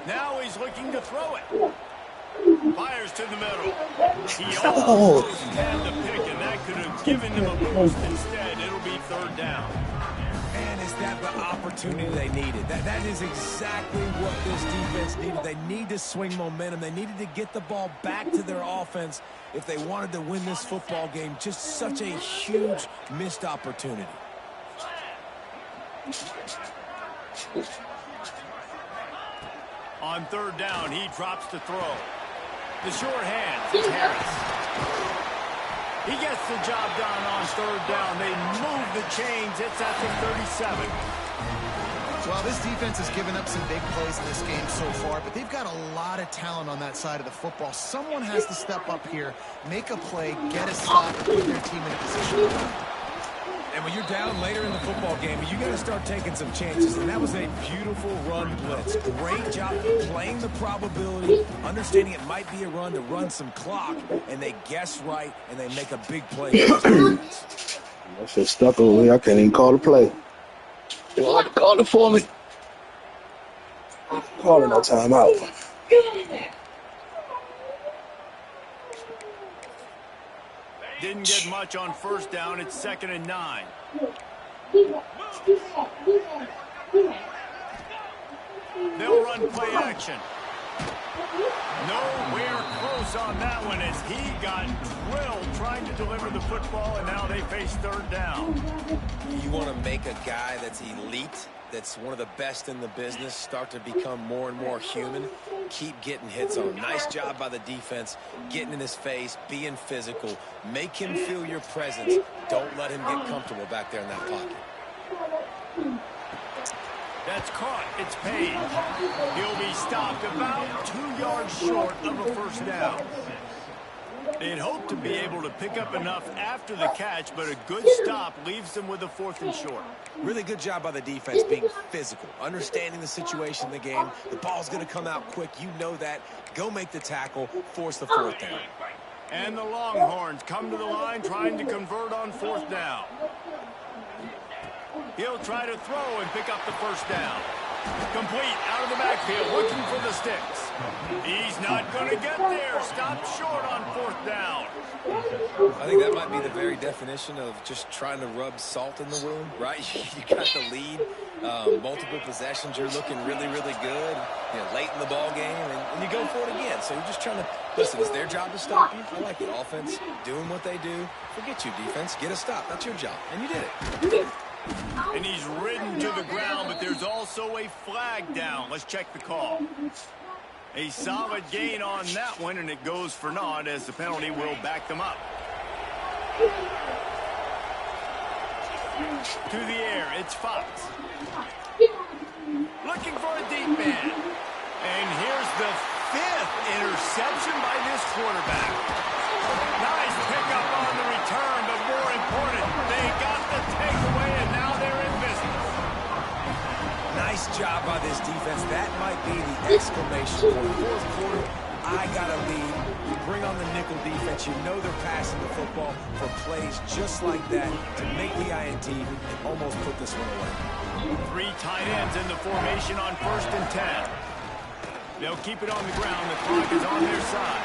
Now he's looking to throw it. Fires to the middle. He almost had the pick, and that could have given him a boost. Instead, it'll be 3rd down. And is that the opportunity they needed? That is exactly what this defense needed. They need to swing momentum. They needed to get the ball back to their offense if they wanted to win this football game. Just such a huge missed opportunity. On 3rd down, he drops to throw. The short hand, it's Harris. He gets the job done on 3rd down. They move the chains. It's at the 37. Well, this defense has given up some big plays in this game so far, but they've got a lot of talent on that side of the football. Someone has to step up here, make a play, get a stop, and put their team in a position to win. And when you're down later in the football game, you got to start taking some chances. And that was a beautiful run blitz. Great job playing the probability, understanding it might be a run to run some clock, and they guess right, and they make a big play. That shit stuck over here. I can't even call the play. You don't have to call it for me. Calling no timeout. Didn't get much on 1st down. It's 2nd and 9. They'll run play action. Nowhere close on that one as he got drilled trying to deliver the football, and now they face 3rd down. You want to make a guy that's elite, that's one of the best in the business, start to become more and more human. Keep getting hits on him. Nice job by the defense, getting in his face, being physical. Make him feel your presence. Don't let him get comfortable back there in that pocket. That's caught. It's Page. He'll be stopped about 2 yards short of a 1st down. They'd hoped to be able to pick up enough after the catch, but a good stop leaves them with a 4th and short. Really good job by the defense being physical, understanding the situation in the game. The ball's going to come out quick. You know that. Go make the tackle, force the 4th down. And the Longhorns come to the line trying to convert on 4th down. He'll try to throw and pick up the 1st down. Complete out of the backfield, looking for the sticks. He's not going to get there. Stopped short on 4th down. I think that might be the very definition of just trying to rub salt in the wound, right? You got the lead, multiple possessions. You're looking really, really good, late in the ball game, and you go for it again. So you're just trying to, listen, it's their job to stop you. I like it. Offense, doing what they do. Forget you, defense. Get a stop. That's your job. And you did it. And he's ridden to the ground, but there's also a flag down. Let's check the call. A solid gain on that one, and it goes for naught as the penalty will back them up. To the air, it's Fox. Looking for a deep man. And here's the 5th interception by this quarterback. Nice pickup on the return, but more important, they got the takeaway, and now they're in business. Nice job by this defense. That might be the exclamation point. 4th quarter, I got a lead. You bring on the nickel defense. You know they're passing the football for plays just like that to make the INT and almost put this one away. 3 tight ends in the formation on 1st and 10. They'll keep it on the ground. The clock is on their side.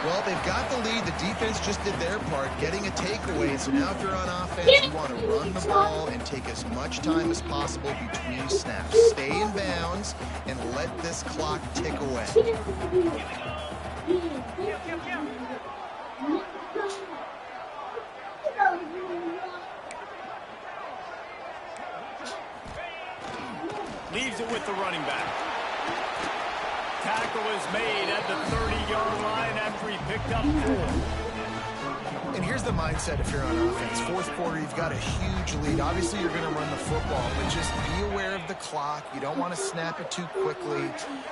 Well, they've got the lead. The defense just did their part, getting a takeaway. So now if you're on offense, you want to run the ball and take as much time as possible between snaps. Stay in bounds and let this clock tick away. Leaves it with the running back. Tackle is made at the 30-yard line after he picked up 4. And here's the mindset if you're on offense. Fourth quarter, you've got a huge lead. Obviously, you're going to run the football, but just be aware of the clock. You don't want to snap it too quickly.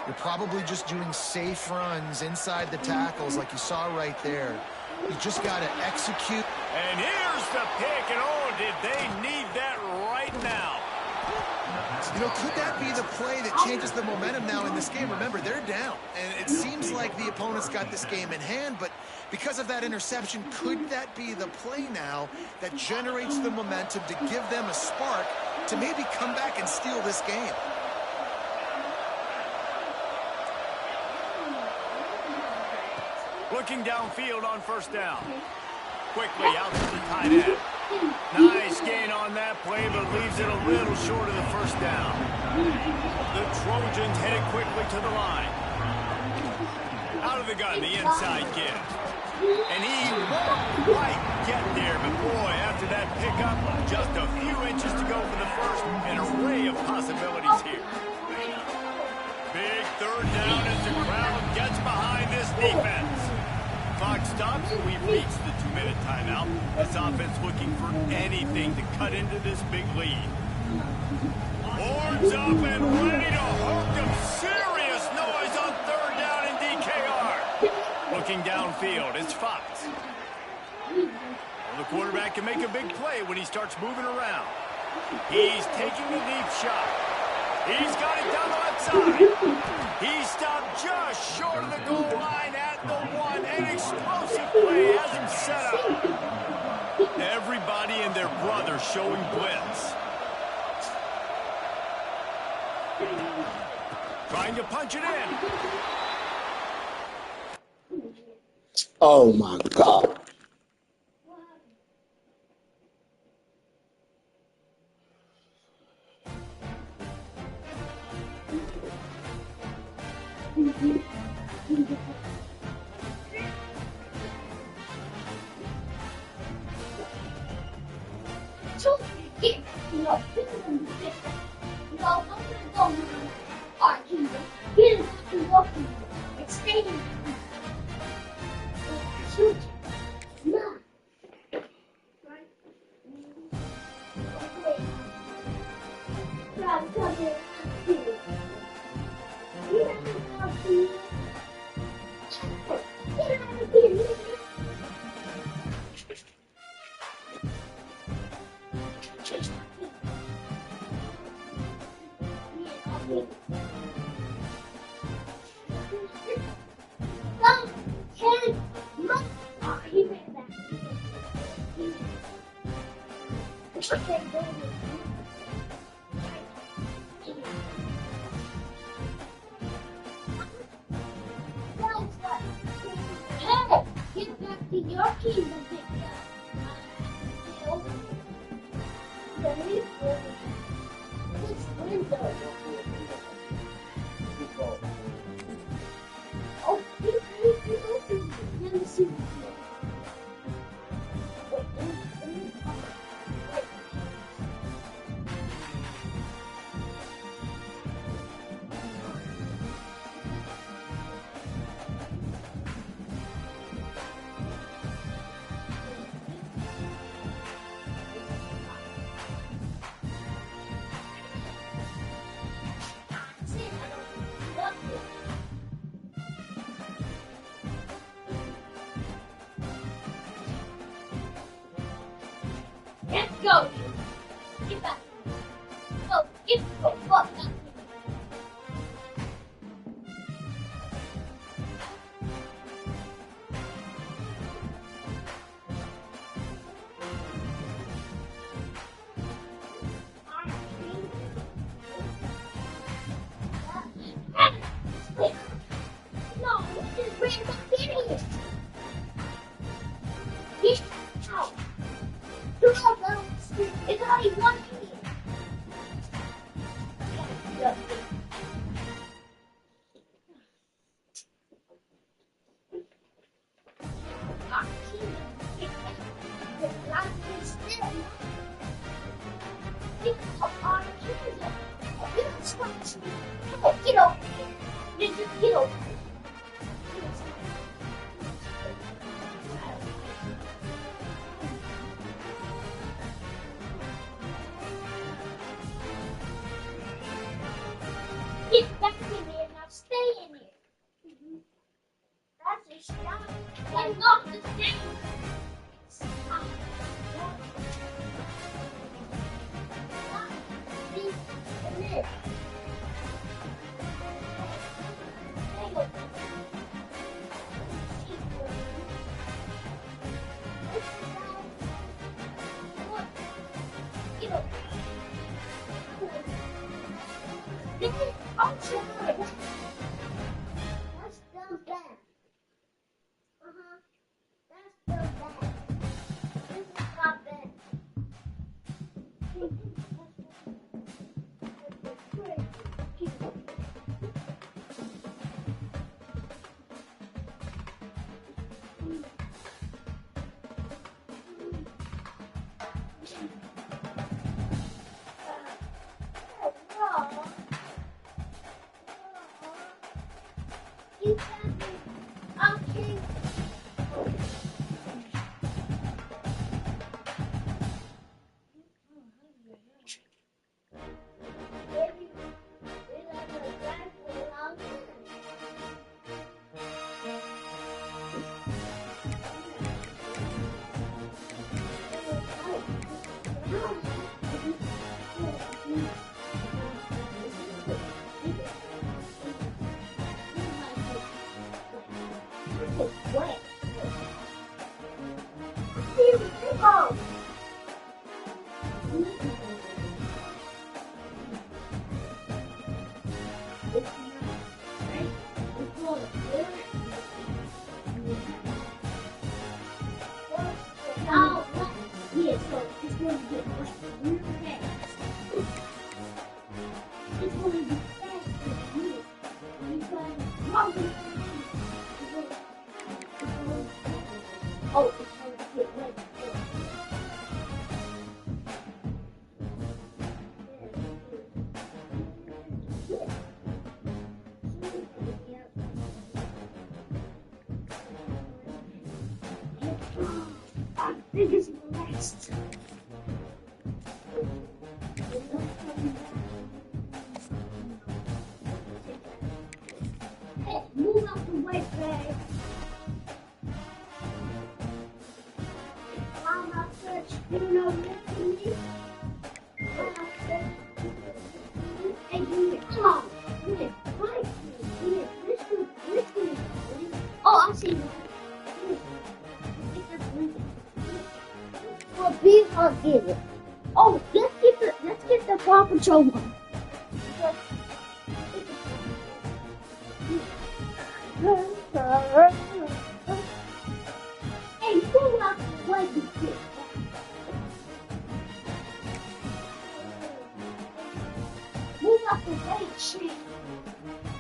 You're probably just doing safe runs inside the tackles like you saw right there. You just got to execute. And here's the pick, and oh, did they need that right now. You know, could that be the play that changes the momentum now in this game? Remember, they're down, and it seems like the opponent's got this game in hand, but because of that interception, could that be the play now that generates the momentum to give them a spark to maybe come back and steal this game? Looking downfield on first down. Quickly out to the tight end. Nice gain on that play, but leaves it a little short of the first down. The Trojans headed quickly to the line. Out of the gun, the inside kid. And he won't quite get there, but boy, after that pickup, just a few inches to go for the first. An array of possibilities here. Big third down as the crowd gets behind this defense. Clock stops, and we've reached the 2-minute timeout. This offense looking for anything to cut into this big lead. Horns up and ready to hook them. Serious noise on third down in DKR. Looking downfield, it's Fox. Well, the quarterback can make a big play when he starts moving around. He's taking a deep shot. He's got it down the left side. He stopped just short of the goal line at the 1. An explosive play has him set up. Everybody and their brother showing blitz. Trying to punch it in. Oh, my God. Go! Get back! Go! Get go! Fuck! No, this is random idiot! Get out! It's only one piece. Get over here. Get over here. Get back in there. Now stay in there. That's a shot. Get off the stage. Stop. Stop. Stay in there. Stay over there. That's still bad. That's still bad. This is not bad. You can be okay. Baby, we let her drive for a long Wait. Oh. Now, yeah, so it's going to get real fast. It's going to be fast for you. Oh, it's going to get ready. This is the last. Hey, move out the way, babe. I'm not such, you know, listen to me. Hey, come on. Here, right here. Listen. Oh, I see you. Well, please I'll give it. Oh, let's get the Paw Patrol one. Hey, move out the way you get. Move out the way, Shane.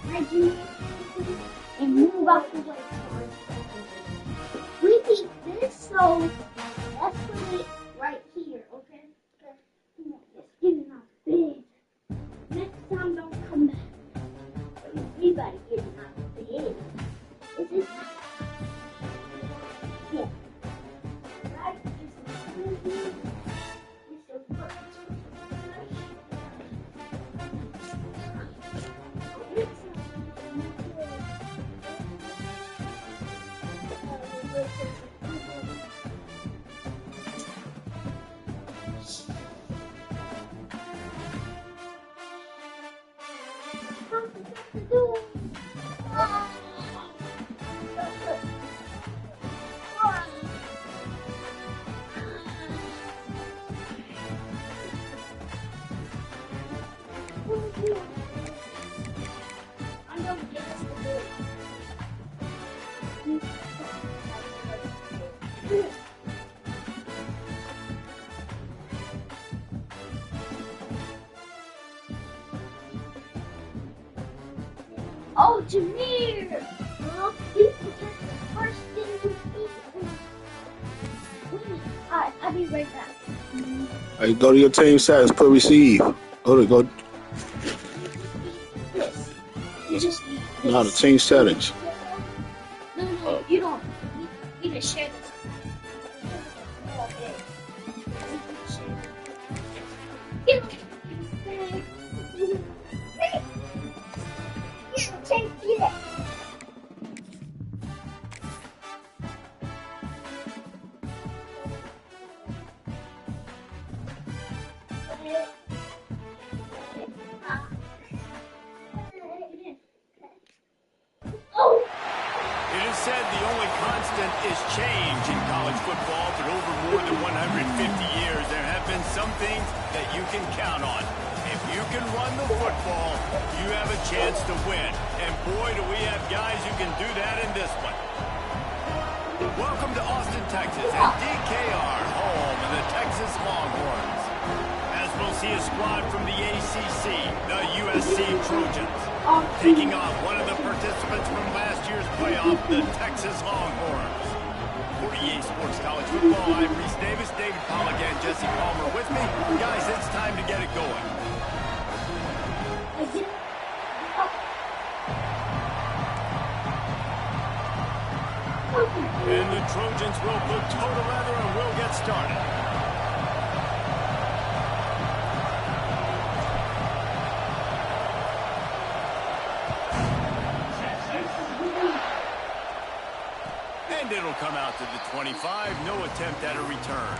Right, you and move out the way. We need this, so let's put it right here, okay? Come on, let's get it out big. Next time, don't come back. We gotta get it out big. Is this? Yeah. Right? Oh, Jameer! Well, you forget the first thing we eat. Alright, I'll be right back. Hey, go to your team settings, put receive. Go. This. You just need this. No, the team settings. No, you don't. We can share this. Okay. Get said the only constant is change in college football, but over more than 150 years, there have been some things that you can count on. If you can run the football, you have a chance to win. And boy, do we have guys who can do that in this one. Welcome to Austin, Texas, and DKR, home of the Texas Longhorns. As we'll see a squad from the ACC, the USC Trojans, taking on one of the participants from last year's playoff, the Texas Longhorns. For EA Sports College Football, I'm Reese Davis, David Pollack, and Jesse Palmer with me. Guys, it's time to get it going. And the Trojans will put toe to leather and will get started. And it'll come out to the 25. No attempt at a return.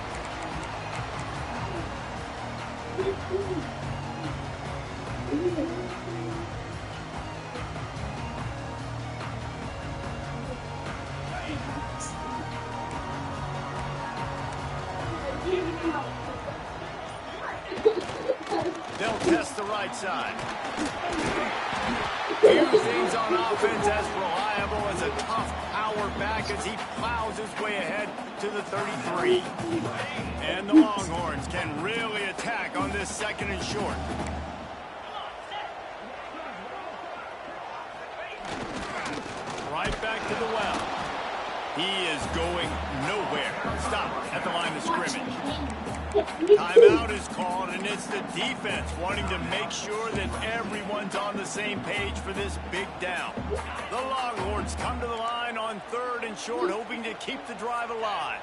They'll test the right side. Few things on offense as reliable as a tough power back as he plows his way ahead to the 33. And the Longhorns can really attack on this second and short. Right back to the well. He is going nowhere. Stop at the line of scrimmage. Timeout is called, and it's the defense wanting to make sure that everyone's on the same page for this big down. The Longhorns come to the line on third and short, hoping to keep the drive alive.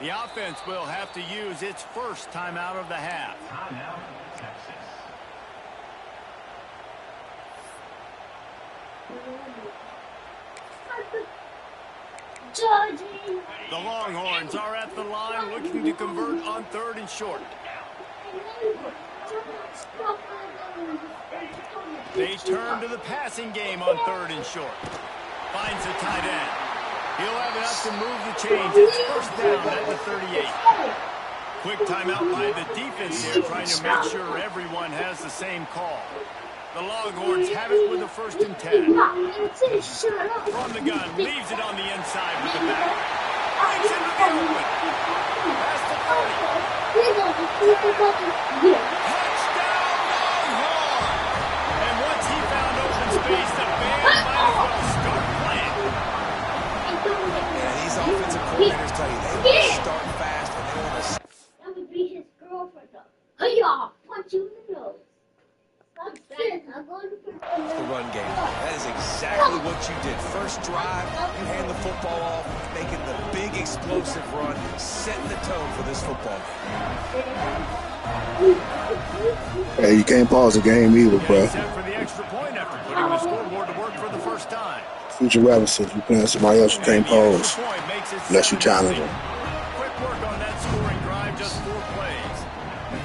The offense will have to use its first timeout of the half. The Longhorns are at the line looking to convert on third and short. They turn to the passing game on third and short. Finds the tight end. He'll have enough to move the chains. It's first down at the 38. Quick timeout by the defense here, trying to make sure everyone has the same call. The Longhorns have it with a first and 10. From the gun, leaves it on the inside with the back. Breaks into the open. Past the 30. Touchdown, Longhorn! And once he found open space, the band might as well start playing. Yeah, these offensive coordinators tell you they want to start fast and they want to... That would be his girlfriend. Hey-ya! Punch you in the nose. The run game. That is exactly what you did. First drive, you hand the football off, making the big explosive run, setting the tone for this football game. Hey, you can't pause the game either, bro. Set for the extra point after putting the scoreboard to work for the first time. Future Robinson, you playing somebody else, you can't pause unless you challenge them. Quick work on that scoring drive, just 4 plays.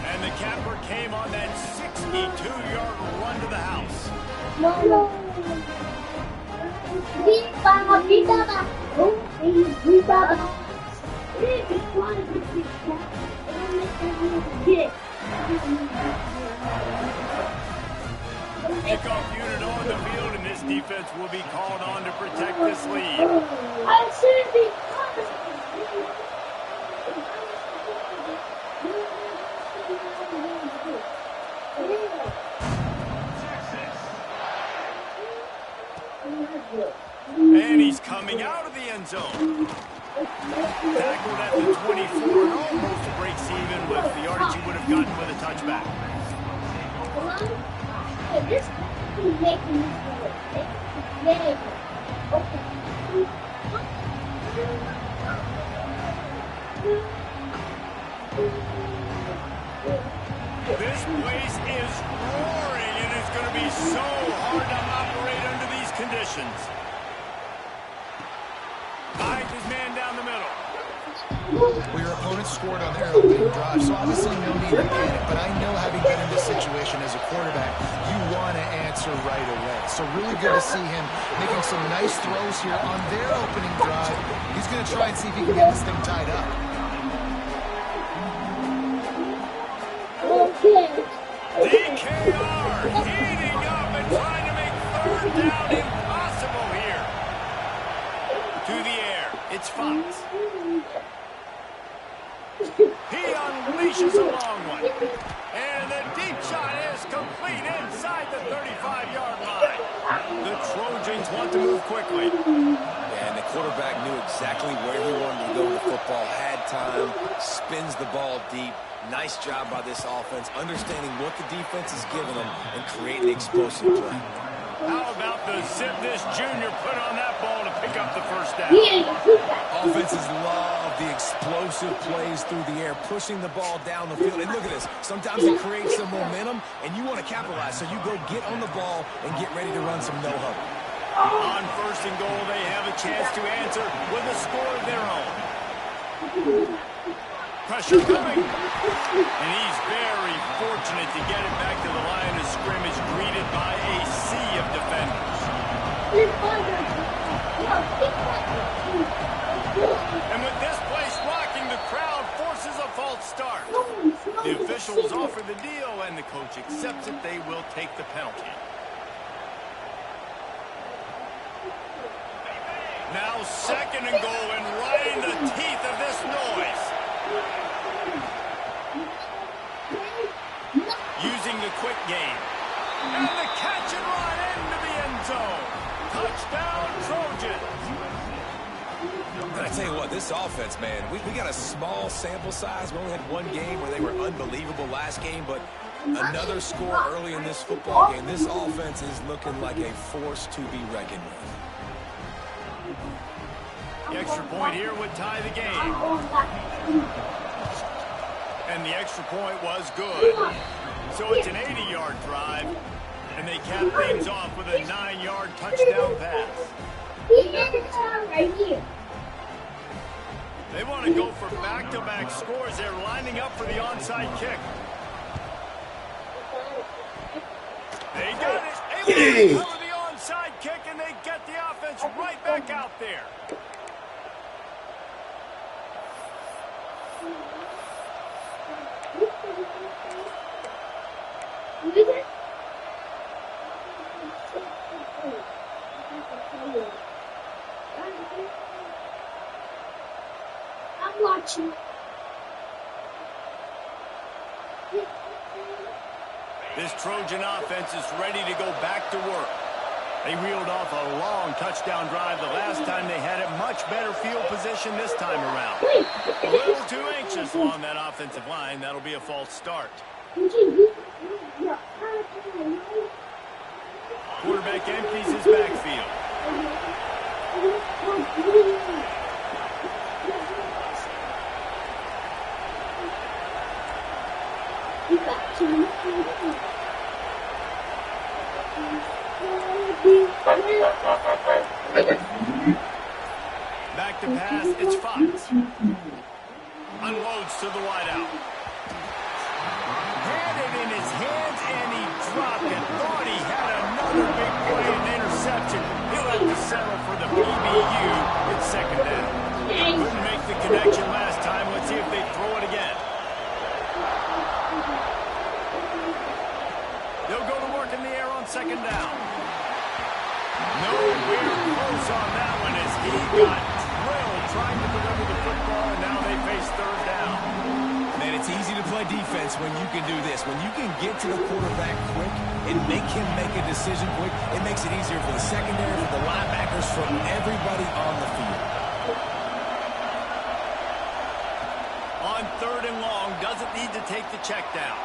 And the capper came on that 62-yard run to the house. Kickoff unit on the field, and this defense will be called on to protect this lead. And he's coming out of the end zone. Tackled at the 24 and almost breaks even with the yardage he would have gotten with a touchback. This is making this This place is roaring, and it's going to be so hard to operate under these conditions. Finds his man down the middle. Well, your opponent scored on their opening drive, so obviously no need to panic. But I know, having been in this situation as a quarterback, you want to answer right away. So really good to see him making some nice throws here on their opening drive. He's going to try and see if he can get this thing tied up. DKR heating up and trying to make third down impossible here. To the air, it's Fox. He unleashes a long one. And the deep shot is complete inside the 35-yard line. The Trojans want to move quickly. And the quarterback knew exactly where he wanted to go with the football, had time, spins the ball deep. Nice job by this offense, understanding what the defense is giving them and creating explosive play. How about the zip this junior put on that ball to pick up the first down? Offenses love the explosive plays through the air, pushing the ball down the field. And look at this. Sometimes it creates some momentum, and you want to capitalize. So you go get on the ball and get ready to run some no-huddle. On first and goal, they have a chance to answer with a score of their own. Pressure coming. And he's very fortunate to get it back to the line of scrimmage, greeted by a sea of defenders. And with this place rocking, the crowd forces a false start. The officials offer the deal, and the coach accepts it. They will take the penalty. Now second and goal, and right in the teeth of this noise. Using the quick game. And the catch and run into the end zone. Touchdown, Trojans. And I tell you what, this offense, man, we got a small sample size. We only had one game where they were unbelievable last game, but another score early in this football game. This offense is looking like a force to be reckoned with. The extra point here would tie the game. And the extra point was good. So it's an 80-yard drive, and they cap things off with a 9-yard touchdown pass. Right here. They want to go for back-to-back scores. They're lining up for the onside kick. They got it. Able to recover the onside kick, and they get the offense right back out there. I'm watching. This Trojan offense is ready to go back to work. They reeled off a long touchdown drive the last time. They had a much better field position this time around. A little too anxious along that offensive line. That'll be a false start. Quarterback empties his backfield. Back to pass, it's Fox. Unloads to the wideout. Had it in his hands, and he dropped it. Thought he had another big play and interception. He'll have to settle for the PBU. It's second down. Couldn't make the connection last time. Let's see if they throw it again. They'll go to work in the air on second down. Nowhere close on that one as he got drilled trying to deliver the football, and now they face third down. Man, it's easy to play defense when you can do this. When you can get to the quarterback quick and make him make a decision quick, it makes it easier for the secondary, for the linebackers, for everybody on the field. On third and long, doesn't need to take the check down.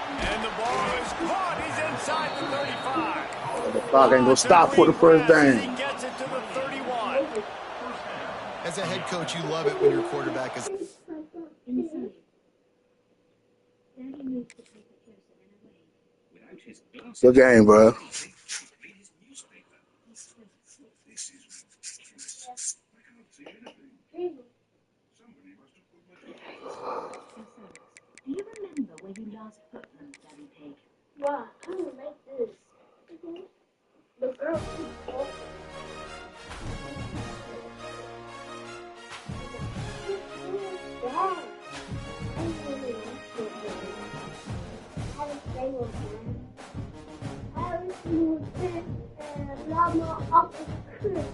And the ball is caught. He's inside the 35. The clock ain't gonna stop for the first down. He gets it to the 31. As a head coach, you love it when your quarterback is... Good game, bro. Wow, I don't like this. The girl keeps walking. Dad, I really like it. Have a play with him. I was moving and Llama up the curve.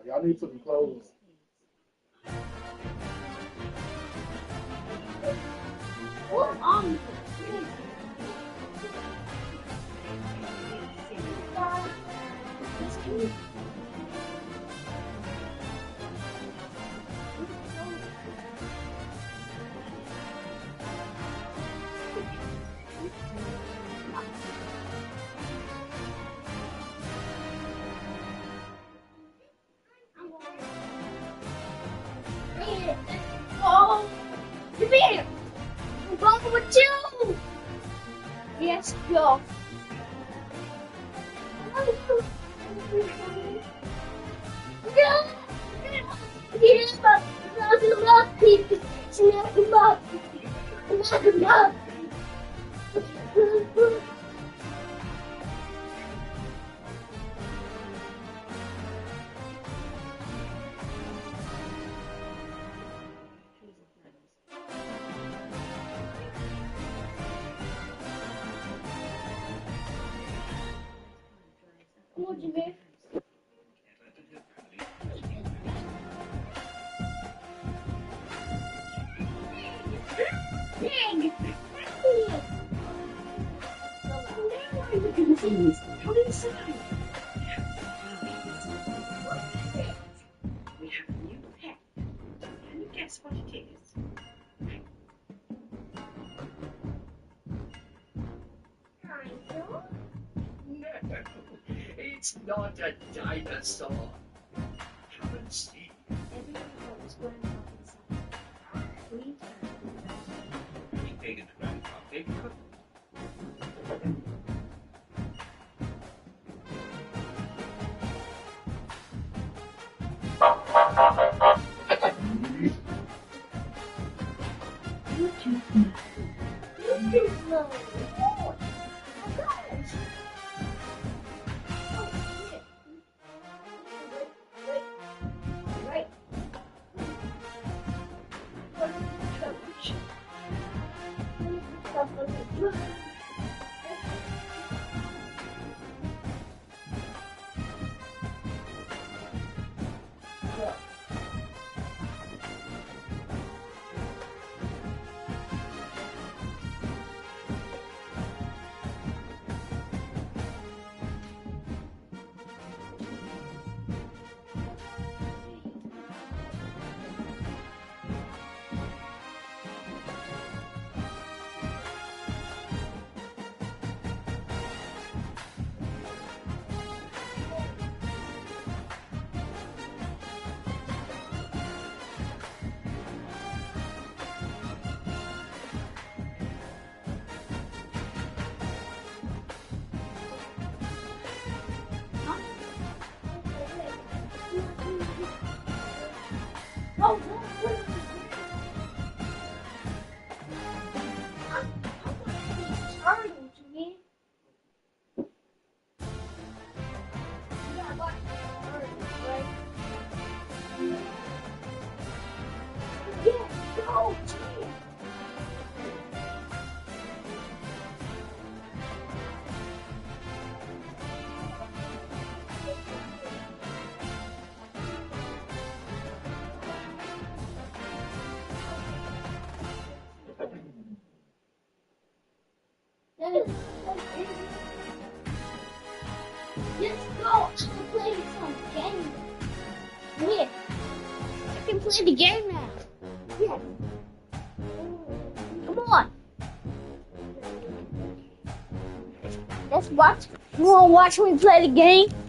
Y'all need some clothes. What on? Oh, come here. I'm going with you. Yes, go. Come on, Jimmy. Pig! Come inside. We have a new pet. Can you guess what it is? Dinosaur? No, it's not a dinosaur. Come and see. Everyone knows grandpa's inside. 3 times. Big and grandpa Pig. You too slow. Oh my gosh. Let's go. I'm playing some game. Yeah. I can play the game now. Yeah. Come on. Let's watch. You wanna watch me play the game?